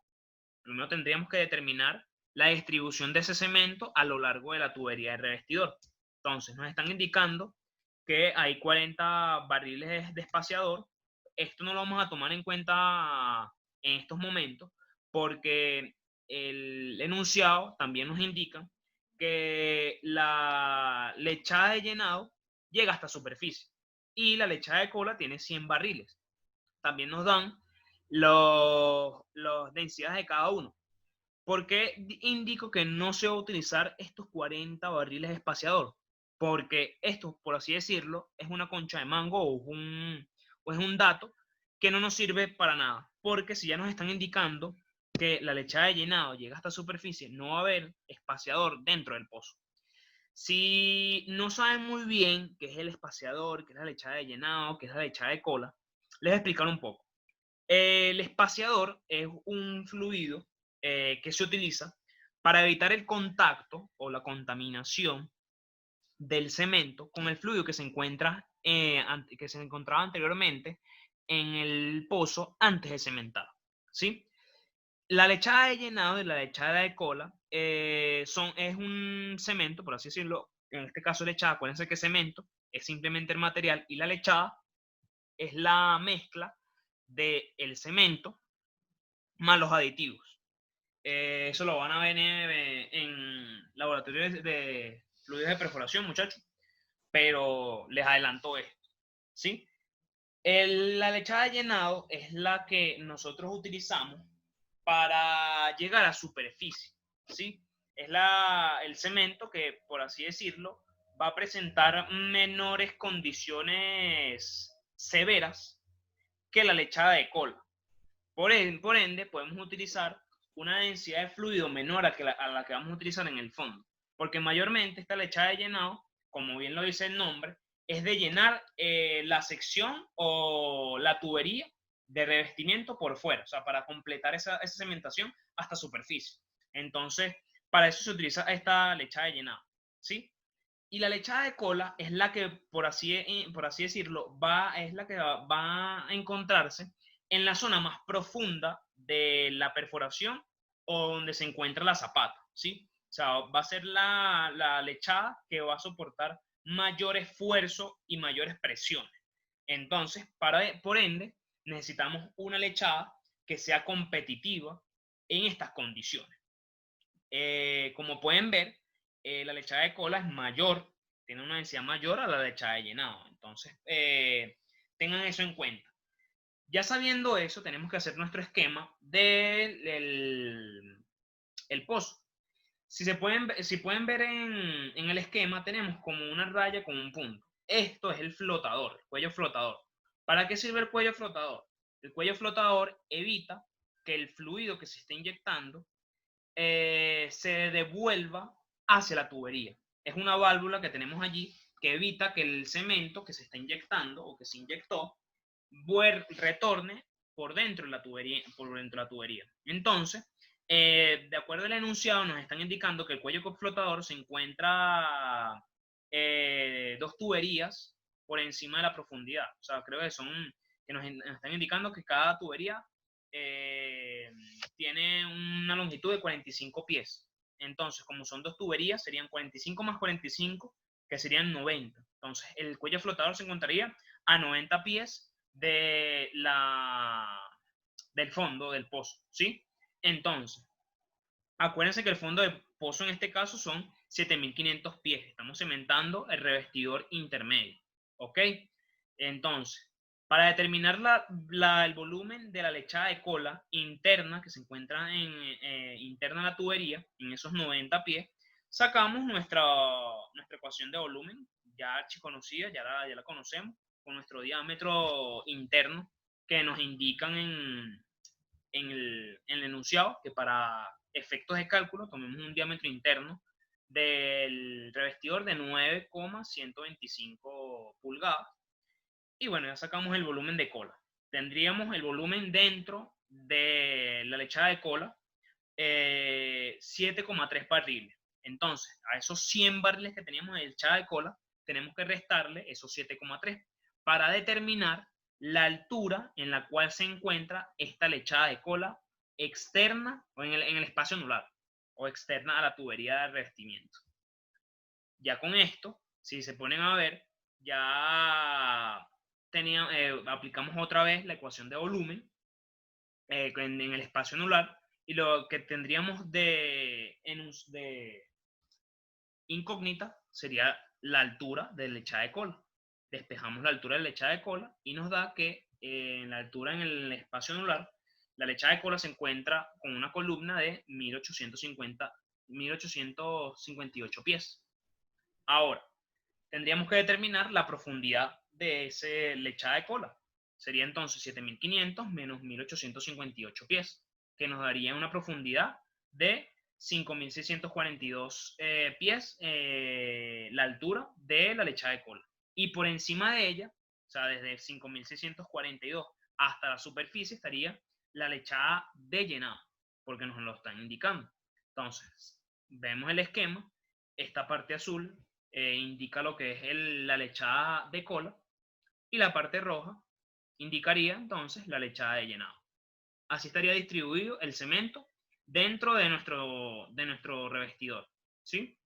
Primero tendríamos que determinar la distribución de ese cemento a lo largo de la tubería de revestidor. Entonces, nos están indicando que hay 40 barriles de espaciador. Esto no lo vamos a tomar en cuenta en estos momentos porque el enunciado también nos indica que la lechada de llenado llega hasta superficie y la lechada de cola tiene 100 barriles. También nos dan las densidades de cada uno. ¿Por qué indico que no se va a utilizar estos 40 barriles de espaciador? Porque esto, por así decirlo, es una concha de mango o es un dato que no nos sirve para nada. Porque si ya nos están indicando que la lechada de llenado llega hasta superficie, no va a haber espaciador dentro del pozo. Si no saben muy bien qué es el espaciador, qué es la lechada de llenado, qué es la lechada de cola, les voy a explicar un poco. El espaciador es un fluido que se utiliza para evitar el contacto o la contaminación del cemento con el fluido que se encontraba anteriormente en el pozo antes de cementar. ¿Sí? La lechada de llenado y la lechada de cola es un cemento, por así decirlo. En este caso, lechada, acuérdense que cemento es simplemente el material y la lechada es la mezcla del cemento más los aditivos. Eso lo van a ver en laboratorios de fluidos de perforación, muchachos, pero les adelanto esto, ¿sí? La lechada de llenado es la que nosotros utilizamos para llegar a superficie, ¿sí? Es el cemento que, por así decirlo, va a presentar menores condiciones severas que la lechada de cola. Por ende, podemos utilizar una densidad de fluido menor a la que vamos a utilizar en el fondo. Porque mayormente esta lechada de llenado, como bien lo dice el nombre, es de llenar la sección o la tubería de revestimiento por fuera, o sea, para completar esa cementación hasta superficie. Entonces, para eso se utiliza esta lechada de llenado, ¿sí? Y la lechada de cola es la que, por así decirlo, es la que va a encontrarse en la zona más profunda de la perforación o donde se encuentra la zapata, ¿sí? O sea, va a ser la lechada que va a soportar mayor esfuerzo y mayores presiones. Entonces, por ende, necesitamos una lechada que sea competitiva en estas condiciones. Como pueden ver, la lechada de cola es mayor, tiene una densidad mayor a la lechada de llenado. Entonces, tengan eso en cuenta. Ya sabiendo eso, tenemos que hacer nuestro esquema del el pozo. Si pueden ver en el esquema, tenemos como una raya con un punto. Esto es el flotador, el cuello flotador. ¿Para qué sirve el cuello flotador? El cuello flotador evita que el fluido que se esté inyectando se devuelva hacia la tubería. Es una válvula que tenemos allí que evita que el cemento que se está inyectando o que se inyectó retorne por dentro de la tubería. Entonces, de acuerdo al enunciado, nos están indicando que el cuello flotador se encuentra dos tuberías por encima de la profundidad. O sea, creo que nos están indicando que cada tubería tiene una longitud de 45 pies. Entonces, como son dos tuberías, serían 45 más 45, que serían 90. Entonces, el cuello flotador se encontraría a 90 pies del fondo del pozo, ¿sí? Entonces, acuérdense que el fondo del pozo en este caso son 7.500 pies. Estamos cementando el revestidor intermedio, ¿ok? Entonces, para determinar el volumen de la lechada de cola interna que se encuentra interna en la tubería, en esos 90 pies, sacamos nuestra ecuación de volumen, ya archiconocida, ya la conocemos, con nuestro diámetro interno que nos indican en el enunciado que para efectos de cálculo tomemos un diámetro interno del revestidor de 9,125 pulgadas. Y bueno, ya sacamos el volumen de cola. Tendríamos el volumen dentro de la lechada de cola, 7,3 barriles. Entonces, a esos 100 barriles que teníamos de lechada de cola, tenemos que restarle esos 7,3 para determinar la altura en la cual se encuentra esta lechada de cola externa o en el espacio anular o externa a la tubería de revestimiento. Ya con esto, si se ponen a ver, ya aplicamos otra vez la ecuación de volumen en el espacio anular, y lo que tendríamos de incógnita sería la altura de la lechada de cola. Despejamos la altura de la lechada de cola y nos da que en la altura en el espacio anular, la lechada de cola se encuentra con una columna de 1858 pies. Ahora, tendríamos que determinar la profundidad de esa lechada de cola. Sería entonces 7500 menos 1858 pies, que nos daría una profundidad de 5642 pies, la altura de la lechada de cola. Y por encima de ella, o sea, desde 5642 hasta la superficie, estaría la lechada de llenado, porque nos lo están indicando. Entonces, vemos el esquema, esta parte azul indica lo que es la lechada de cola, y la parte roja indicaría entonces la lechada de llenado. Así estaría distribuido el cemento dentro de nuestro revestidor, ¿sí?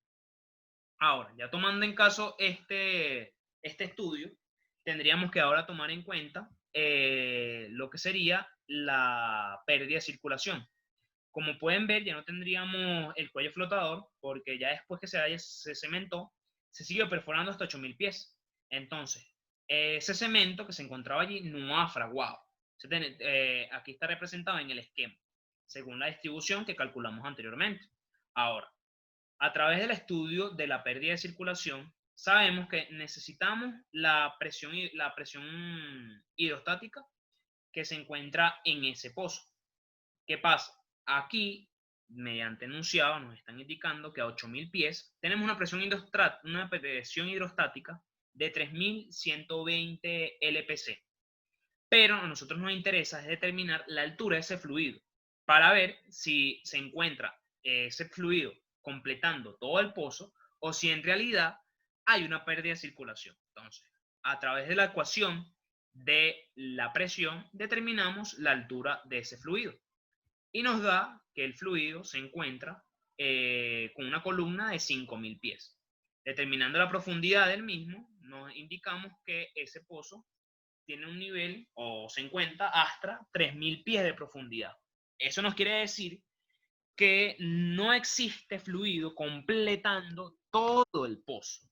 Ahora, ya tomando en caso este estudio, tendríamos que ahora tomar en cuenta lo que sería la pérdida de circulación. Como pueden ver, ya no tendríamos el cuello flotador, porque ya después que se cementó, se siguió perforando hasta 8000 pies. Entonces, ese cemento que se encontraba allí no ha fraguado. Aquí está representado en el esquema, según la distribución que calculamos anteriormente. Ahora, a través del estudio de la pérdida de circulación, sabemos que necesitamos la presión hidrostática que se encuentra en ese pozo. ¿Qué pasa? Aquí, mediante enunciado, nos están indicando que a 8000 pies tenemos una presión hidrostática de 3120 LPC. Pero a nosotros nos interesa es determinar la altura de ese fluido para ver si se encuentra ese fluido completando todo el pozo o si en realidad hay una pérdida de circulación. Entonces, a través de la ecuación de la presión determinamos la altura de ese fluido y nos da que el fluido se encuentra con una columna de 5000 pies. Determinando la profundidad del mismo, nos indicamos que ese pozo tiene un nivel o se encuentra hasta 3000 pies de profundidad. Eso nos quiere decir que no existe fluido completando todo el pozo.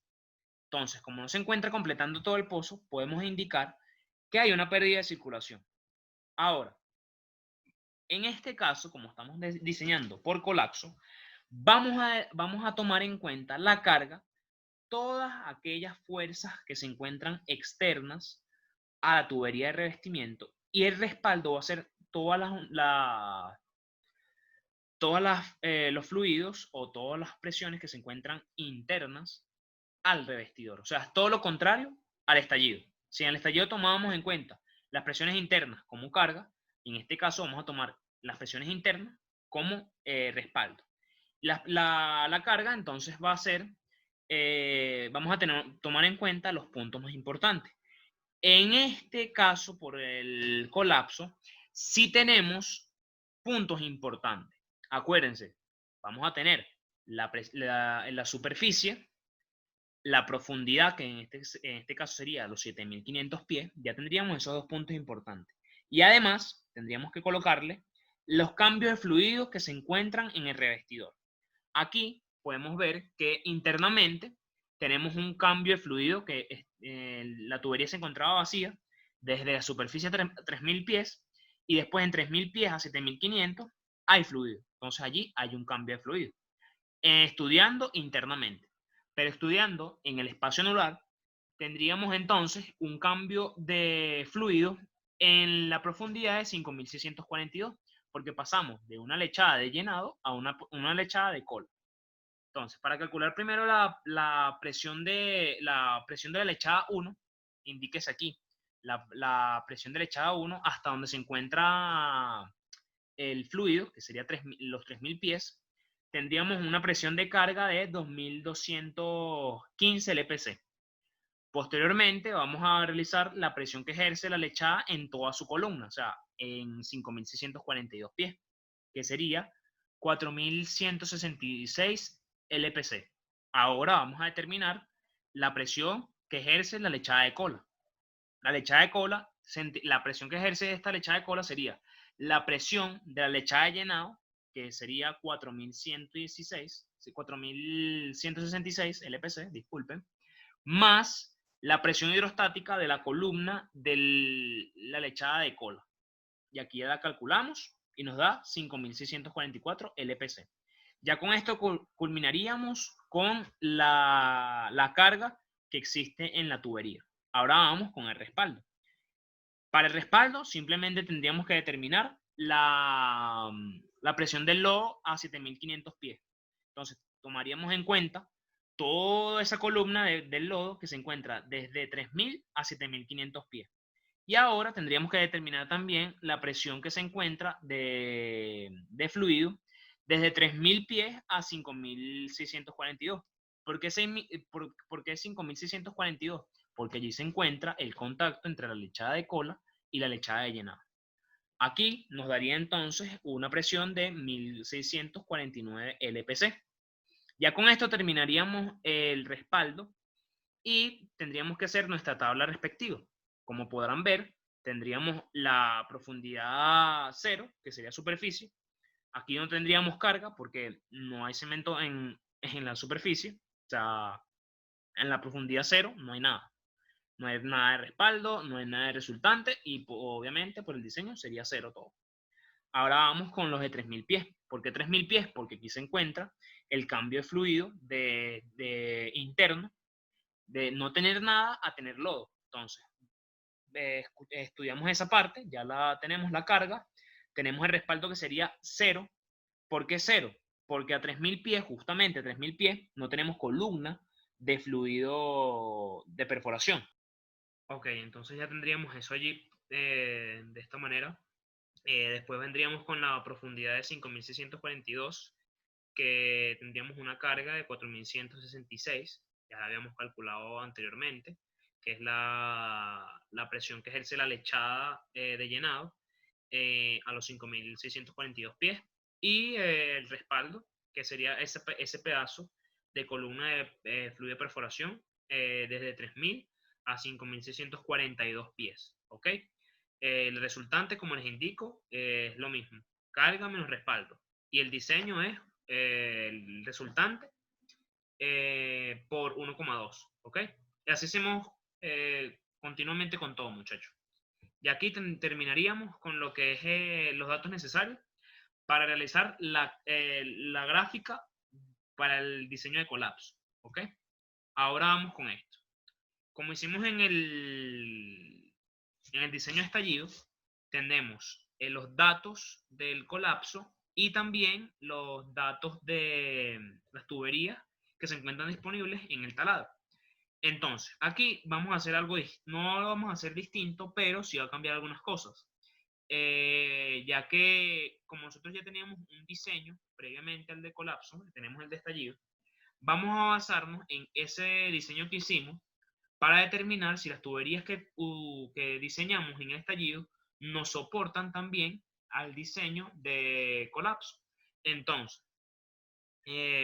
Entonces, como no se encuentra completando todo el pozo, podemos indicar que hay una pérdida de circulación. Ahora, en este caso, como estamos diseñando por colapso, vamos a tomar en cuenta la carga, todas aquellas fuerzas que se encuentran externas a la tubería de revestimiento, y el respaldo va a ser los fluidos o todas las presiones que se encuentran internas al revestidor. O sea, todo lo contrario al estallido. Si en el estallido tomábamos en cuenta las presiones internas como carga, en este caso vamos a tomar las presiones internas como respaldo. La carga entonces va a ser, vamos a tomar en cuenta los puntos más importantes. En este caso, por el colapso, sí tenemos puntos importantes. Acuérdense, vamos a tener la superficie, la profundidad, que en este caso sería los 7500 pies. Ya tendríamos esos dos puntos importantes. Y además, tendríamos que colocarle los cambios de fluido que se encuentran en el revestidor. Aquí podemos ver que internamente tenemos un cambio de fluido que la tubería se encontraba vacía desde la superficie a 3000 pies, y después en 3000 pies a 7500 hay fluido. Entonces allí hay un cambio de fluido. Estudiando internamente, pero estudiando en el espacio anular, tendríamos entonces un cambio de fluido en la profundidad de 5.642, porque pasamos de una lechada de llenado a una lechada de cola. Entonces, para calcular primero la presión de la lechada 1, indíquese aquí la presión de lechada 1 hasta donde se encuentra el fluido, que sería los 3.000 pies, tendríamos una presión de carga de 2.215 LPC. Posteriormente vamos a realizar la presión que ejerce la lechada en toda su columna, o sea, en 5.642 pies, que sería 4.166 LPC. Ahora vamos a determinar la presión que ejerce la lechada de cola. La lechada de cola, la presión que ejerce esta lechada de cola sería la presión de la lechada de llenado, que sería 4.166 LPC, disculpen, más la presión hidrostática de la columna de la lechada de cola. Y aquí ya la calculamos y nos da 5.644 LPC. Ya con esto culminaríamos con la carga que existe en la tubería. Ahora vamos con el respaldo. Para el respaldo simplemente tendríamos que determinar la presión del lodo a 7.500 pies. Entonces tomaríamos en cuenta toda esa columna del lodo que se encuentra desde 3.000 a 7.500 pies. Y ahora tendríamos que determinar también la presión que se encuentra de fluido desde 3.000 pies a 5.642. ¿Por qué 5.642? Porque allí se encuentra el contacto entre la lechada de cola y la lechada de llenado. Aquí nos daría entonces una presión de 1.649 LPC. Ya con esto terminaríamos el respaldo y tendríamos que hacer nuestra tabla respectiva. Como podrán ver, tendríamos la profundidad 0, que sería superficie. Aquí no tendríamos carga porque no hay cemento en la superficie. O sea, en la profundidad 0 no hay nada. No hay nada de respaldo, no hay nada de resultante y obviamente por el diseño sería 0 todo. Ahora vamos con los de 3.000 pies. ¿Por qué 3.000 pies? Porque aquí se encuentra el cambio de fluido de interno de no tener nada a tener lodo. Entonces, estudiamos esa parte, ya la tenemos la carga, tenemos el respaldo que sería 0. ¿Por qué 0? Porque a 3.000 pies, justamente a 3.000 pies, no tenemos columna de fluido de perforación. Ok, entonces ya tendríamos eso allí de esta manera. Después vendríamos con la profundidad de 5.642, que tendríamos una carga de 4.166, ya la habíamos calculado anteriormente, que es la presión que ejerce la lechada de llenado a los 5.642 pies, y el respaldo, que sería ese pedazo de columna de fluido de perforación desde 3.000 a 5.642 pies. ¿Ok? El resultante, como les indico, es lo mismo, carga menos respaldo. Y el diseño es el resultante por 1,2. ¿Ok? Y así hacemos continuamente con todo, muchachos. Y aquí terminaríamos con lo que es los datos necesarios para realizar la gráfica para el diseño de colapso. ¿Ok? Ahora vamos con esto. Como hicimos en el diseño de estallido, tenemos los datos del colapso y también los datos de las tuberías que se encuentran disponibles en el taladro. Entonces, aquí vamos a hacer algo, no lo vamos a hacer distinto, pero sí va a cambiar algunas cosas. Ya que como nosotros ya teníamos un diseño previamente al de colapso, tenemos el de estallido, vamos a basarnos en ese diseño que hicimos para determinar si las tuberías que diseñamos en el estallido nos soportan también al diseño de colapso. Entonces,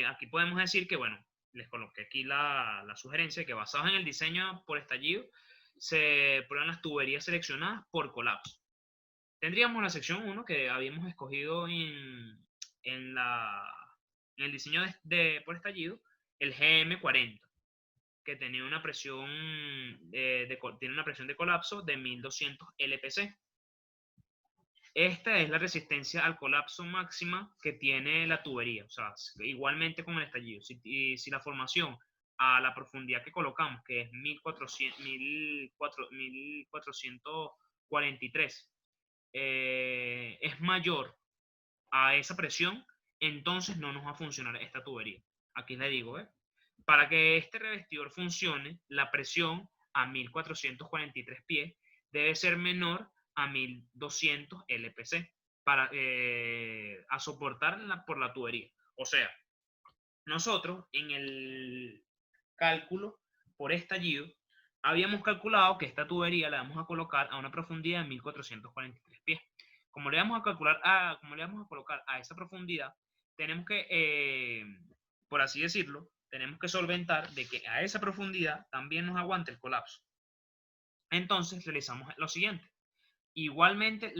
aquí podemos decir que, bueno, les coloqué aquí la sugerencia que basados en el diseño por estallido, se prueban las tuberías seleccionadas por colapso. Tendríamos la sección 1 que habíamos escogido en el diseño por estallido, el GM40, que tenía una presión tiene una presión de colapso de 1.200 LPC. Esta es la resistencia al colapso máxima que tiene la tubería, o sea, igualmente con el estallido. Si la formación a la profundidad que colocamos, que es 1.440 43 es mayor a esa presión, entonces no nos va a funcionar esta tubería. Aquí le digo, para que este revestidor funcione, la presión a 1443 pies debe ser menor a 1200 LPC para, a soportar por la tubería. O sea, nosotros en el cálculo por estallido habíamos calculado que esta tubería la vamos a colocar a una profundidad de 1443 pies. Como le vamos a calcular como le vamos a colocar a esa profundidad, tenemos que, por así decirlo, tenemos que solventar de que a esa profundidad también nos aguante el colapso. Entonces realizamos lo siguiente. Igualmente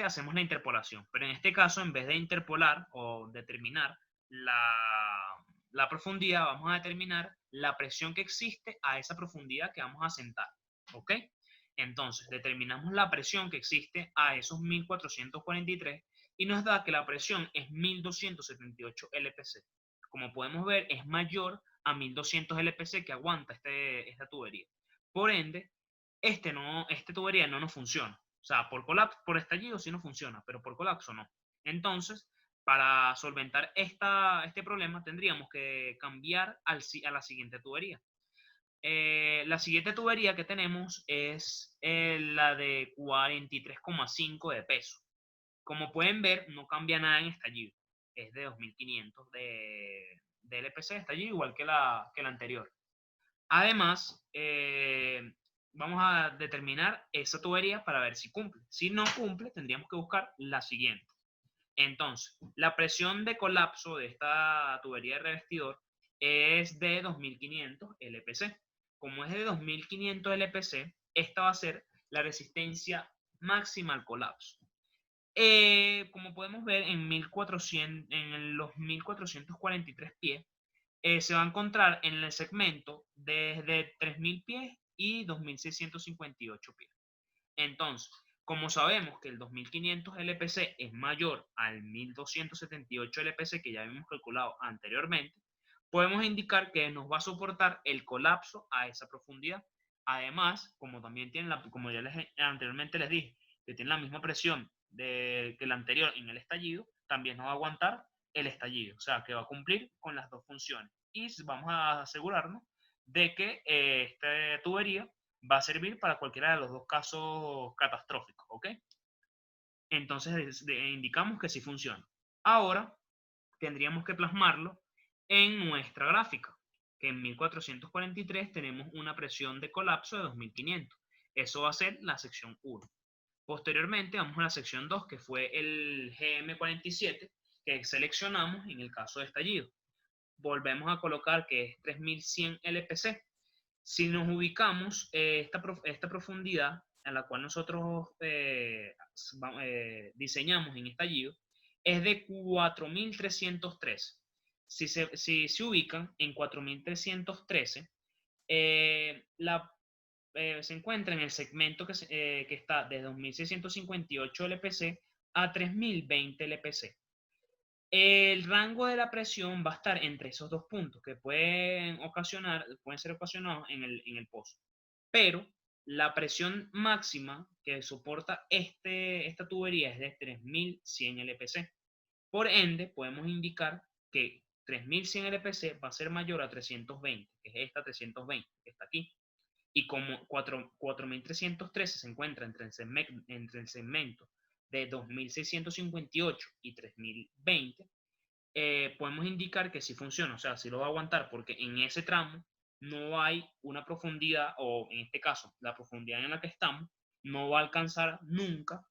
hacemos la interpolación, pero en este caso, en vez de interpolar o determinar la profundidad, vamos a determinar la presión que existe a esa profundidad que vamos a sentar. ¿Ok? Entonces, determinamos la presión que existe a esos 1443 y nos da que la presión es 1278 LPC. Como podemos ver, es mayor a 1200 LPC que aguanta esta tubería. Por ende, esta tubería no nos funciona. O sea, por colapso, por estallido sí no funciona, pero por colapso no. Entonces, para solventar este problema, tendríamos que cambiar a la siguiente tubería. La siguiente tubería que tenemos es la de 43,5 de peso. Como pueden ver, no cambia nada en estallido. Es de 2500 de LPC de estallido, igual que la anterior. Además, vamos a determinar esa tubería para ver si cumple. Si no cumple, tendríamos que buscar la siguiente. Entonces, la presión de colapso de esta tubería de revestidor es de 2500 LPC. Como es de 2500 LPC, esta va a ser la resistencia máxima al colapso. Como podemos ver, en los 1443 pies, se va a encontrar en el segmento desde 3000 pies y 2658 pies. Entonces, como sabemos que el 2500 LPC es mayor al 1278 LPC que ya habíamos calculado anteriormente, podemos indicar que nos va a soportar el colapso a esa profundidad. Además, como también tiene como ya anteriormente les dije, que tiene la misma presión que la anterior en el estallido, también nos va a aguantar el estallido, o sea, que va a cumplir con las dos funciones. Y vamos a asegurarnos de que esta tubería va a servir para cualquiera de los dos casos catastróficos, ¿ok? Entonces indicamos que sí funciona. Ahora tendríamos que plasmarlo en nuestra gráfica, que en 1443 tenemos una presión de colapso de 2500. Eso va a ser la sección 1. Posteriormente vamos a la sección 2, que fue el GM47, que seleccionamos en el caso de estallido. Volvemos a colocar que es 3100 LPC. Si nos ubicamos, esta profundidad a la cual nosotros diseñamos en estallido es de 4313. Si se ubican en 4313, se encuentra en el segmento que está de 2658 LPC a 3020 LPC. El rango de la presión va a estar entre esos dos puntos que pueden ser ocasionados en el pozo. Pero la presión máxima que soporta esta tubería es de 3100 LPC. Por ende, podemos indicar que 3100 LPC va a ser mayor a 320, que es esta 320 que está aquí. Y como 4313 se encuentra entre el segmento de 2658 y 3020, podemos indicar que sí funciona, o sea, sí lo va a aguantar, porque en ese tramo no hay una profundidad, o en este caso, la profundidad en la que estamos, no va a alcanzar nunca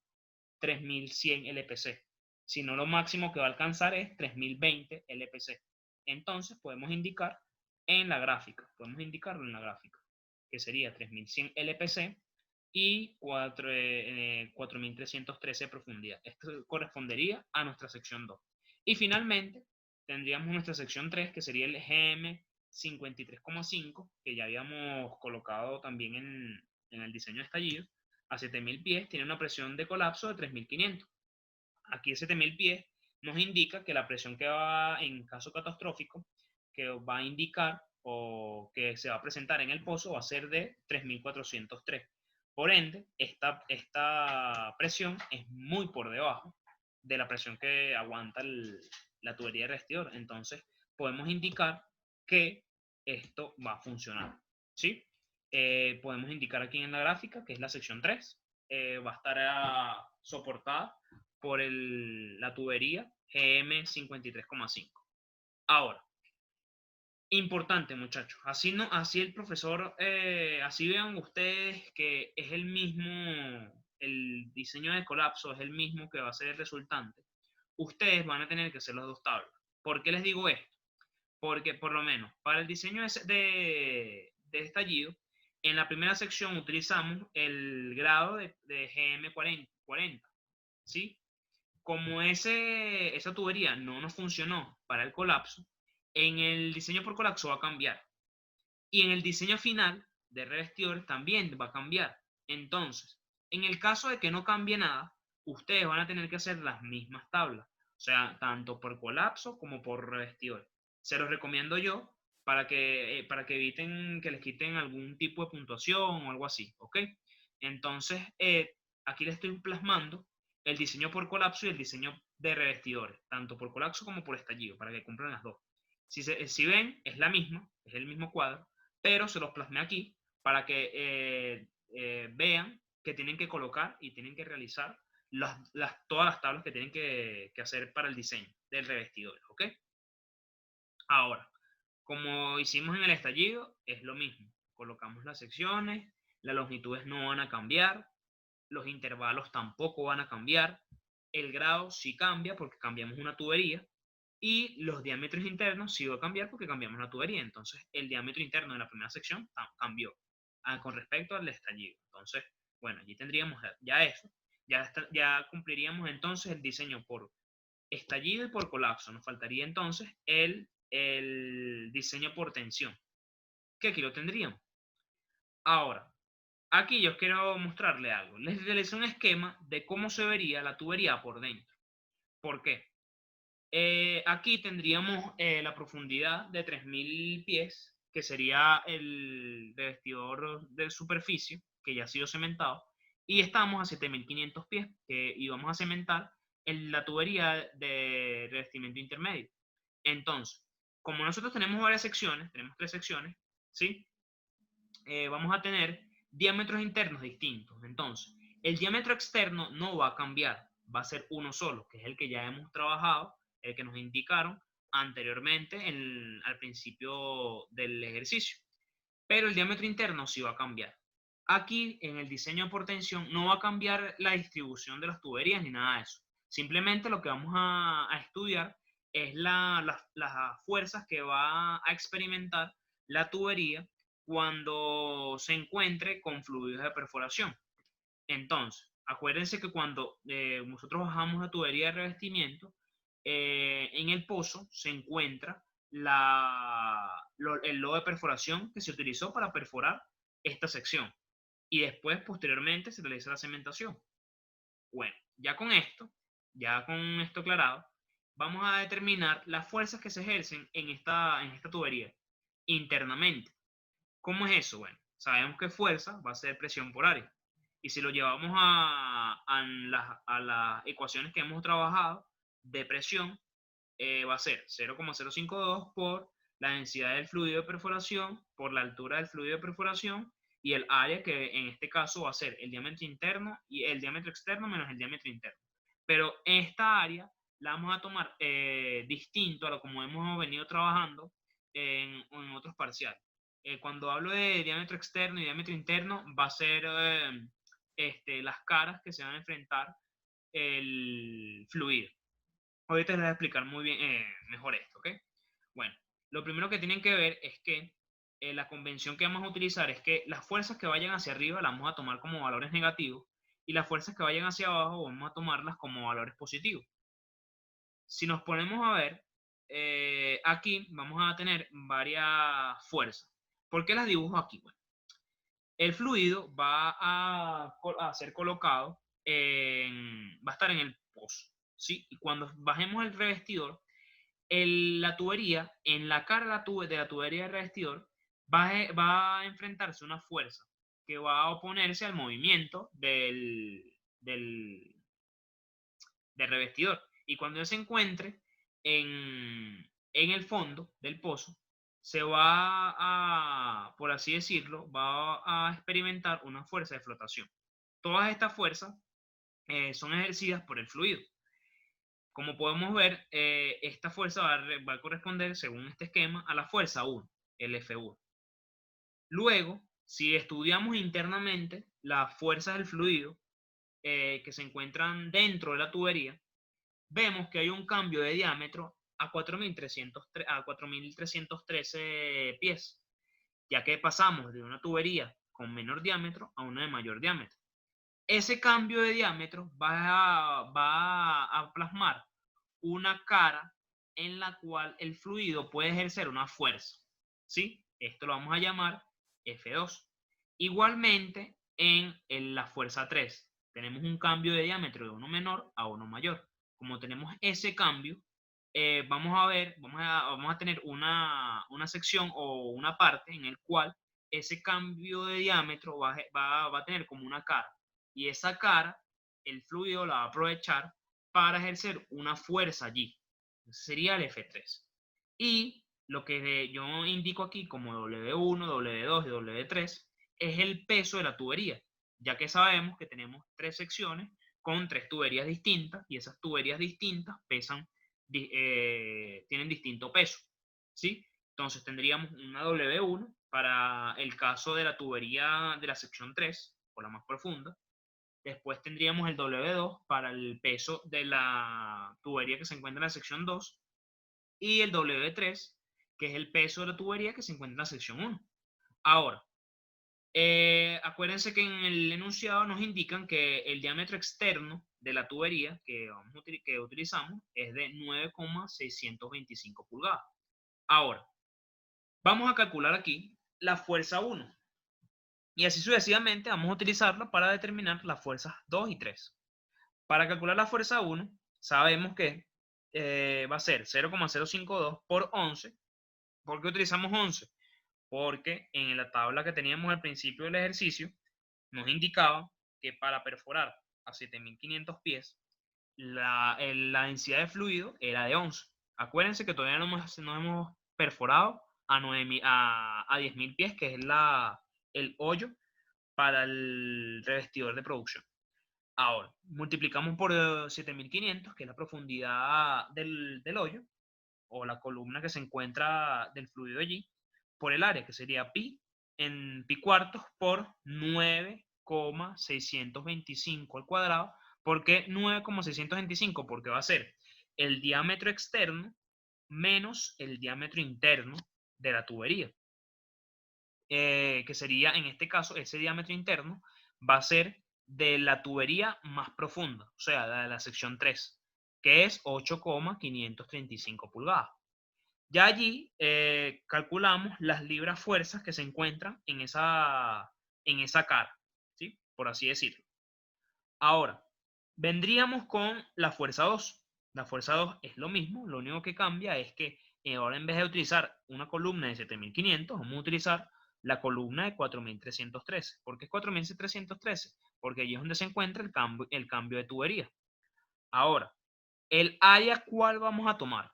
3100 LPC, sino lo máximo que va a alcanzar es 3020 LPC. Entonces, podemos indicarlo en la gráfica, que sería 3100 LPC y 4313 de profundidad. Esto correspondería a nuestra sección 2. Y finalmente, tendríamos nuestra sección 3, que sería el GM 53,5, que ya habíamos colocado también en el diseño de estallido, a 7000 pies, tiene una presión de colapso de 3500. Aquí 7000 pies nos indica que la presión que va en caso catastrófico, que va a indicar o que se va a presentar en el pozo, va a ser de 3403. Por ende, esta presión es muy por debajo de la presión que aguanta la tubería de revestidor. Entonces, podemos indicar que esto va a funcionar, ¿sí? Podemos indicar aquí en la gráfica, que es la sección 3, va a estar soportada por la tubería GM53,5. Ahora, importante, muchachos. Así no, así el profesor, así vean ustedes que es el mismo, el diseño de colapso es el mismo que va a ser el resultante. Ustedes van a tener que hacer las dos tablas. ¿Por qué les digo esto? Porque por lo menos para el diseño de estallido, en la primera sección utilizamos el grado de GM40, ¿sí? Como esa tubería no nos funcionó para el colapso, en el diseño por colapso va a cambiar. Y en el diseño final de revestidores también va a cambiar. Entonces, en el caso de que no cambie nada, ustedes van a tener que hacer las mismas tablas. O sea, tanto por colapso como por revestidores. Se los recomiendo yo para que eviten que les quiten algún tipo de puntuación o algo así, ¿ok? Entonces, aquí les estoy plasmando el diseño por colapso y el diseño de revestidores, tanto por colapso como por estallido, para que cumplan las dos. Si ven, es la misma, es el mismo cuadro, pero se los plasmé aquí para que vean que tienen que colocar y tienen que realizar todas las tablas que tienen que hacer para el diseño del revestidor, ¿ok? Ahora, como hicimos en el estallido, es lo mismo. Colocamos las secciones, las longitudes no van a cambiar, los intervalos tampoco van a cambiar, el grado sí cambia porque cambiamos una tubería, y los diámetros internos sí va a cambiar porque cambiamos la tubería. Entonces, el diámetro interno de la primera sección cambió con respecto al estallido. Entonces, bueno, allí tendríamos ya eso. Ya cumpliríamos entonces el diseño por estallido y por colapso. Nos faltaría entonces el diseño por tensión, que aquí lo tendríamos. Ahora, aquí yo quiero mostrarle algo. Les realicé un esquema de cómo se vería la tubería por dentro. ¿Por qué? Aquí tendríamos la profundidad de 3000 pies, que sería el revestidor de superficie, que ya ha sido cementado, y estamos a 7500 pies, que íbamos a cementar en la tubería de revestimiento intermedio. Entonces, como nosotros tenemos varias secciones, tenemos 3 secciones, ¿sí? Vamos a tener diámetros internos distintos. Entonces, el diámetro externo no va a cambiar, va a ser uno solo, que es el que ya hemos trabajado, el que nos indicaron anteriormente al principio del ejercicio. Pero el diámetro interno sí va a cambiar. Aquí en el diseño por tensión no va a cambiar la distribución de las tuberías ni nada de eso. Simplemente lo que vamos a estudiar es las fuerzas que va a experimentar la tubería cuando se encuentre con fluidos de perforación. Entonces, acuérdense que cuando nosotros bajamos la tubería de revestimiento, en el pozo se encuentra el lodo de perforación que se utilizó para perforar esta sección. Y después, posteriormente, se realiza la cementación. Bueno, ya con esto aclarado, vamos a determinar las fuerzas que se ejercen en esta tubería internamente. ¿Cómo es eso? Bueno, sabemos que fuerza va a ser presión por área. Y si lo llevamos a las ecuaciones que hemos trabajado de presión, va a ser 0,052 por la densidad del fluido de perforación, por la altura del fluido de perforación, y el área, que en este caso va a ser el diámetro interno y el diámetro externo menos el diámetro interno. Pero esta área la vamos a tomar distinto a lo como hemos venido trabajando en otros parciales. Cuando hablo de diámetro externo y diámetro interno, va a ser las caras que se van a enfrentar el fluido. Ahorita les voy a explicar muy bien, mejor esto, ¿ok? Bueno, lo primero que tienen que ver es que la convención que vamos a utilizar es que las fuerzas que vayan hacia arriba las vamos a tomar como valores negativos y las fuerzas que vayan hacia abajo vamos a tomarlas como valores positivos. Si nos ponemos a ver, aquí vamos a tener varias fuerzas. ¿Por qué las dibujo aquí? Bueno, el fluido va a ser colocado, va a estar en el pozo, ¿sí? Y cuando bajemos el revestidor, la tubería, en la cara de la tubería del revestidor, va a enfrentarse una fuerza. que va a oponerse al movimiento del revestidor. Y cuando él se encuentre en el fondo del pozo, se va a, por así decirlo, va a experimentar una fuerza de flotación. Todas estas fuerzas son ejercidas por el fluido. Como podemos ver, esta fuerza va a corresponder, según este esquema, a la fuerza 1, el F1. Luego, si estudiamos internamente las fuerzas del fluido que se encuentran dentro de la tubería, vemos que hay un cambio de diámetro a 4.313 pies, ya que pasamos de una tubería con menor diámetro a una de mayor diámetro. Ese cambio de diámetro va a plasmar una cara en la cual el fluido puede ejercer una fuerza, ¿sí? Esto lo vamos a llamar F2. Igualmente, en la fuerza 3, tenemos un cambio de diámetro de uno menor a uno mayor. Como tenemos ese cambio, vamos a tener una sección o una parte en el cual ese cambio de diámetro va a tener como una cara. Y esa cara, el fluido la va a aprovechar para ejercer una fuerza allí. Sería el F3. Y lo que yo indico aquí como W1, W2 y W3 es el peso de la tubería, ya que sabemos que tenemos tres secciones con tres tuberías distintas y esas tuberías distintas tienen distinto peso, ¿sí? Entonces tendríamos una W1 para el caso de la tubería de la sección 3, o la más profunda. Después tendríamos el W2 para el peso de la tubería que se encuentra en la sección 2 y el W3, que es el peso de la tubería que se encuentra en la sección 1. Ahora, acuérdense que en el enunciado nos indican que el diámetro externo de la tubería que utilizamos es de 9,625 pulgadas. Ahora, vamos a calcular aquí la fuerza 1. Y así sucesivamente vamos a utilizarla para determinar las fuerzas 2 y 3. Para calcular la fuerza 1, sabemos que va a ser 0,052 por 11. ¿Por qué utilizamos 11? Porque en la tabla que teníamos al principio del ejercicio nos indicaba que para perforar a 7.500 pies la densidad de fluido era de 11. Acuérdense que todavía no hemos perforado a 10.000 pies, que es el hoyo para el revestidor de producción. Ahora, multiplicamos por 7.500, que es la profundidad del hoyo, o la columna que se encuentra del fluido allí, por el área, que sería pi en pi cuartos por 9,625 al cuadrado. ¿Por qué 9,625? Porque va a ser el diámetro externo menos el diámetro interno de la tubería. Que sería, en este caso, ese diámetro interno va a ser de la tubería más profunda, o sea, de la sección 3, que es 8,535 pulgadas. Ya allí calculamos las libras fuerzas que se encuentran en esa cara, ¿sí? Por así decirlo. Ahora, vendríamos con la fuerza 2. La fuerza 2 es lo mismo, lo único que cambia es que ahora en vez de utilizar una columna de 7.500, vamos a utilizar la columna de 4.313. ¿Por qué es 4.313? Porque allí es donde se encuentra el cambio de tubería. Ahora, ¿el área cuál vamos a tomar?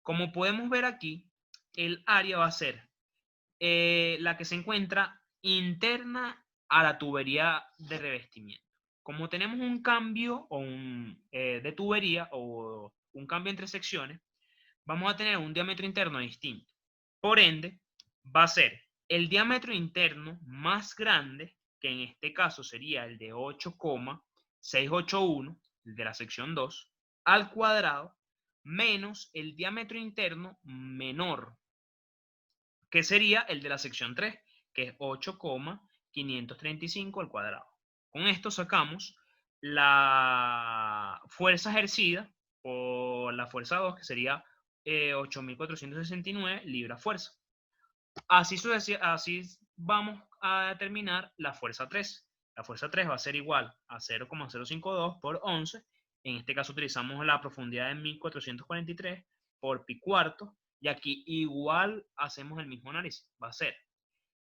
Como podemos ver aquí, el área va a ser la que se encuentra interna a la tubería de revestimiento. Como tenemos un cambio de tubería o un cambio entre secciones, vamos a tener un diámetro interno distinto. Por ende, va a ser el diámetro interno más grande, que en este caso sería el de 8,681, el de la sección 2, al cuadrado, menos el diámetro interno menor, que sería el de la sección 3, que es 8,535 al cuadrado. Con esto sacamos la fuerza ejercida por la fuerza 2, que sería 8.469 libras fuerza. Así vamos a determinar la fuerza 3. La fuerza 3 va a ser igual a 0,052 por 11. En este caso utilizamos la profundidad de 1.443 por pi cuarto. Y aquí igual hacemos el mismo análisis. Va a ser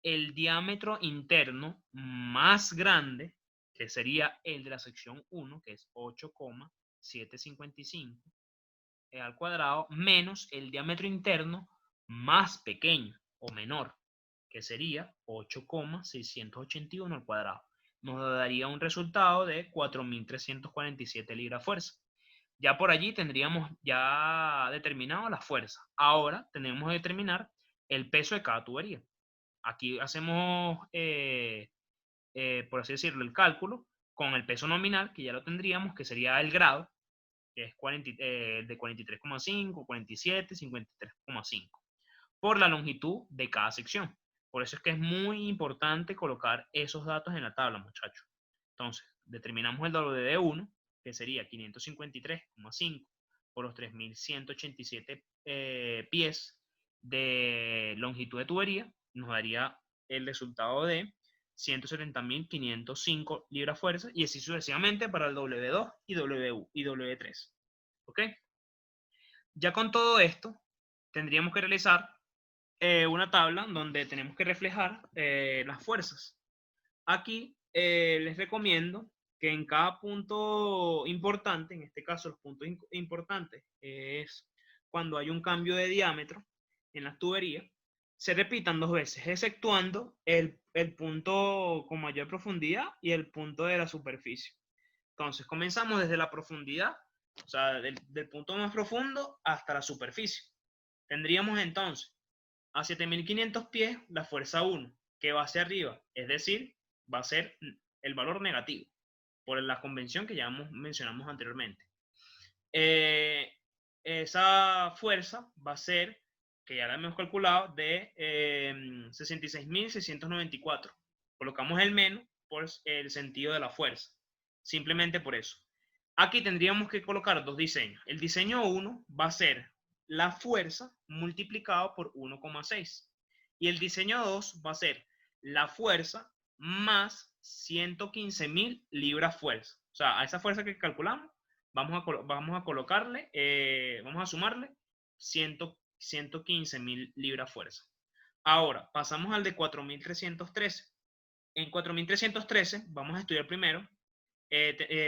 el diámetro interno más grande, que sería el de la sección 1, que es 8,755 al cuadrado, menos el diámetro interno más pequeño o menor, que sería 8,681 al cuadrado. Nos daría un resultado de 4.347 libras fuerza. Ya por allí tendríamos ya determinado la fuerza. Ahora tenemos que determinar el peso de cada tubería. Aquí hacemos, por así decirlo, el cálculo con el peso nominal, que ya lo tendríamos, que sería el grado, que es de 43,5, 47, 53,5, por la longitud de cada sección. Por eso es que es muy importante colocar esos datos en la tabla, muchachos. Entonces, determinamos el WD1, que sería 553,5 por los 3.187 pies de longitud de tubería, nos daría el resultado de 170.505 libras fuerza, y así sucesivamente para el W2 y W3. ¿Ok? Ya con todo esto, tendríamos que realizar una tabla donde tenemos que reflejar las fuerzas. Aquí les recomiendo que en cada punto importante, en este caso los puntos importantes, es cuando hay un cambio de diámetro en las tuberías, se repitan 2 veces, exceptuando el punto con mayor profundidad y el punto de la superficie. Entonces, comenzamos desde la profundidad, o sea, del punto más profundo hasta la superficie. Tendríamos entonces a 7.500 pies la fuerza 1, que va hacia arriba, es decir, va a ser el valor negativo, por la convención que ya mencionamos anteriormente. Esa fuerza va a ser, que ya la hemos calculado, de 66.694. Colocamos el menos por el sentido de la fuerza, simplemente por eso. Aquí tendríamos que colocar 2 diseños. El diseño 1 va a ser la fuerza multiplicado por 1,6. Y el diseño 2 va a ser la fuerza más 115.000 libras fuerza. O sea, a esa fuerza que calculamos, vamos a colocarle, vamos a sumarle 115.000 libras fuerza. Ahora, pasamos al de 4.313. En 4.313 vamos a estudiar primero,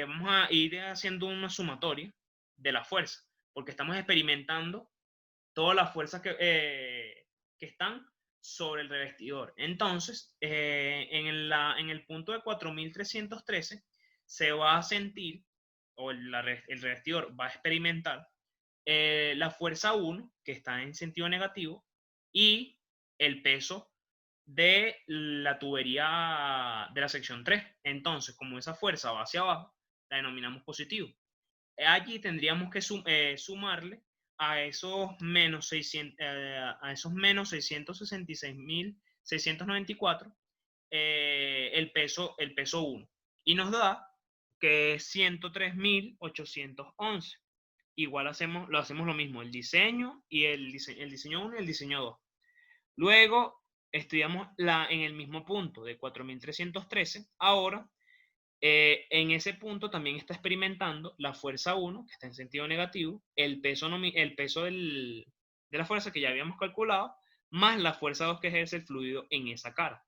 vamos a ir haciendo una sumatoria de la fuerza, porque estamos experimentando todas las fuerzas que están sobre el revestidor. Entonces, en el punto de 4.313 se va a sentir, o el revestidor va a experimentar la fuerza 1, que está en sentido negativo, y el peso de la tubería de la sección 3. Entonces, como esa fuerza va hacia abajo, la denominamos positivo. Allí tendríamos que sumarle a esos menos 666.694 el peso 1, y nos da que es 103.811. Igual lo hacemos lo mismo, el diseño y el diseño 1 y el diseño 2. Luego estudiamos en el mismo punto de 4.313. Ahora, en ese punto también está experimentando la fuerza 1, que está en sentido negativo, el peso de la fuerza que ya habíamos calculado, más la fuerza 2 que ejerce el fluido en esa cara.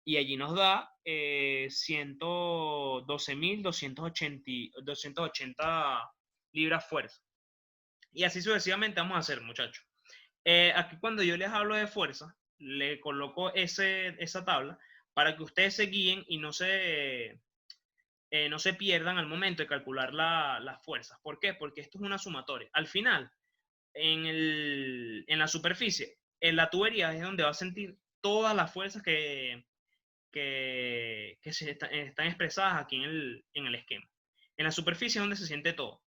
Y allí nos da 112.280 libras fuerza. Y así sucesivamente vamos a hacer, muchachos. Aquí cuando yo les hablo de fuerza, le coloco esa tabla para que ustedes se guíen y no se pierdan al momento de calcular las fuerzas. ¿Por qué? Porque esto es una sumatoria. Al final, en la superficie, en la tubería es donde va a sentir todas las fuerzas que están expresadas aquí en el esquema. En la superficie es donde se siente todo.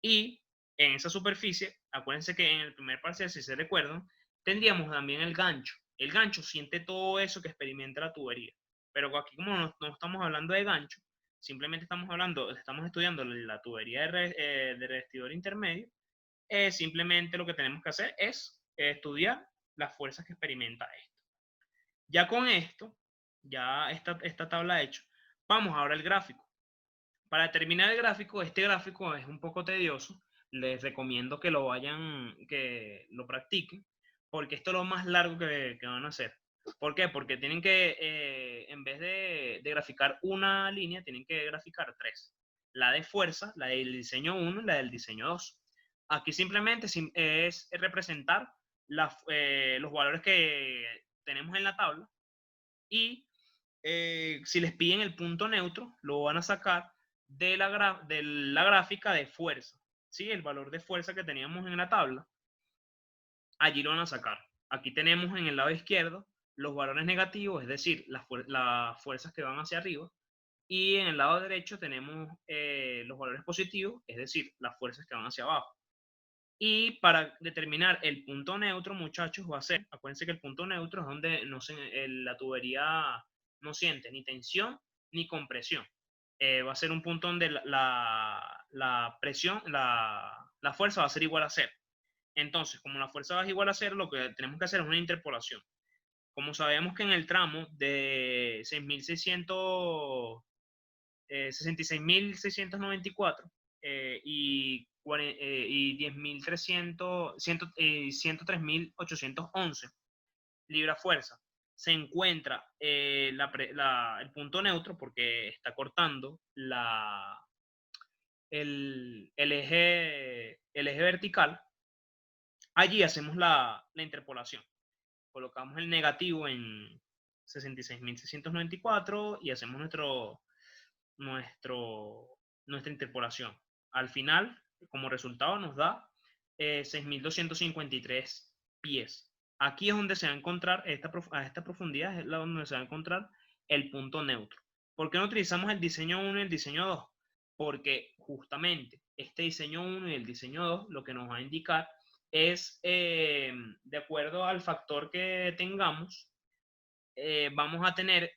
Y en esa superficie, acuérdense que en el primer parcial, si se recuerdan, tendríamos también el gancho. El gancho siente todo eso que experimenta la tubería. Pero aquí, como no estamos hablando de gancho, simplemente estamos estudiando la tubería de revestidor intermedio. Simplemente lo que tenemos que hacer es estudiar las fuerzas que experimenta esto. Ya con esto, ya esta tabla hecha, vamos ahora al gráfico. Para terminar el gráfico, este gráfico es un poco tedioso. Les recomiendo que lo practiquen, porque esto es lo más largo que van a hacer. ¿Por qué? Porque tienen que, en vez de graficar una línea, tienen que graficar tres. La de fuerza, la del diseño 1 y la del diseño 2. Aquí simplemente es representar los valores que tenemos en la tabla y si les piden el punto neutro, lo van a sacar de la gráfica de fuerza. ¿Sí? El valor de fuerza que teníamos en la tabla, allí lo van a sacar. Aquí tenemos en el lado izquierdo los valores negativos, es decir, las fuerzas que van hacia arriba, y en el lado derecho tenemos los valores positivos, es decir, las fuerzas que van hacia abajo. Y para determinar el punto neutro, muchachos, va a ser, acuérdense que el punto neutro es donde la tubería no siente ni tensión ni compresión. Va a ser un punto donde la presión, la fuerza va a ser igual a cero. Entonces, como la fuerza va igual a cero, lo que tenemos que hacer es una interpolación. Como sabemos que en el tramo de 66.694 y 103.811 libra fuerza, se encuentra el punto neutro porque está cortando el eje vertical. Allí hacemos la interpolación. Colocamos el negativo en 66.694 y hacemos nuestra interpolación. Al final, como resultado, nos da 6.253 pies. Aquí es donde se va a encontrar, a esta profundidad es donde se va a encontrar el punto neutro. ¿Por qué no utilizamos el diseño 1 y el diseño 2? Porque justamente este diseño 1 y el diseño 2 lo que nos va a indicar es, de acuerdo al factor que tengamos, vamos a tener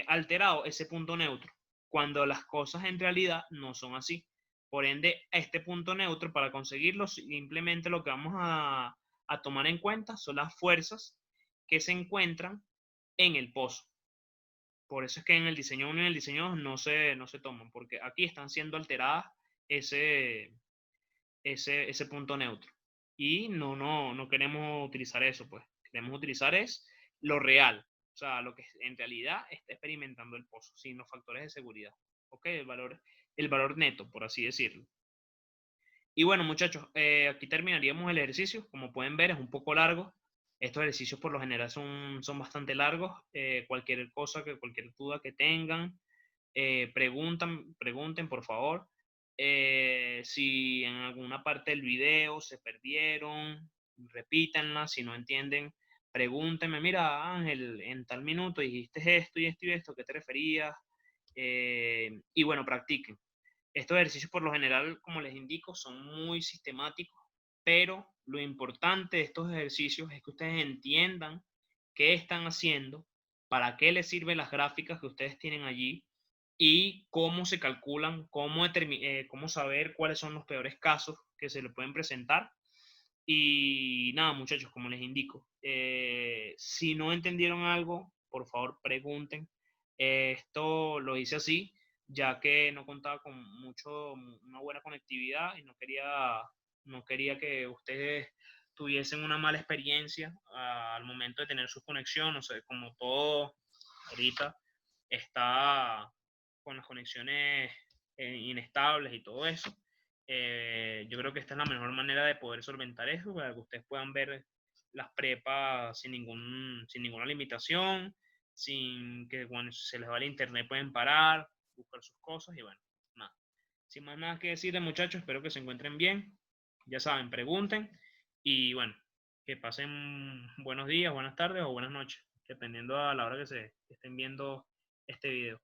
alterado ese punto neutro, cuando las cosas en realidad no son así. Por ende, este punto neutro, para conseguirlo, simplemente lo que vamos a tomar en cuenta son las fuerzas que se encuentran en el pozo. Por eso es que en el diseño 1 y en el diseño 2 no se toman, porque aquí están siendo alteradas ese punto neutro. Y no queremos utilizar eso, pues. Queremos utilizar es lo real, o sea, lo que en realidad está experimentando el pozo, sin los factores de seguridad. ¿Ok? El valor neto, por así decirlo. Y bueno, muchachos, aquí terminaríamos el ejercicio. Como pueden ver, es un poco largo. Estos ejercicios por lo general son bastante largos. Cualquier cosa, cualquier duda que tengan, pregunten, por favor. Si en alguna parte del video se perdieron, repítanla. Si no entienden, pregúntenme. Mira, Ángel, en tal minuto dijiste esto y esto y esto, ¿qué te referías? Y bueno, practiquen. Estos ejercicios por lo general, como les indico, son muy sistemáticos, pero lo importante de estos ejercicios es que ustedes entiendan qué están haciendo, para qué les sirven las gráficas que ustedes tienen allí y cómo se calculan, cómo saber cuáles son los peores casos que se le pueden presentar. Y nada, muchachos, como les indico, si no entendieron algo, por favor pregunten. Esto lo hice así, ya que no contaba con una buena conectividad y no quería que ustedes tuviesen una mala experiencia al momento de tener su conexión. O sea, como todo ahorita está con las conexiones inestables y todo eso. Yo creo que esta es la mejor manera de poder solventar eso, para que ustedes puedan ver las prepas sin ninguna limitación, sin que cuando se les va el internet pueden parar, buscar sus cosas y bueno, nada. Sin más nada que decirles, muchachos, espero que se encuentren bien. Ya saben, pregunten y bueno, que pasen buenos días, buenas tardes o buenas noches, dependiendo a la hora que estén viendo este video.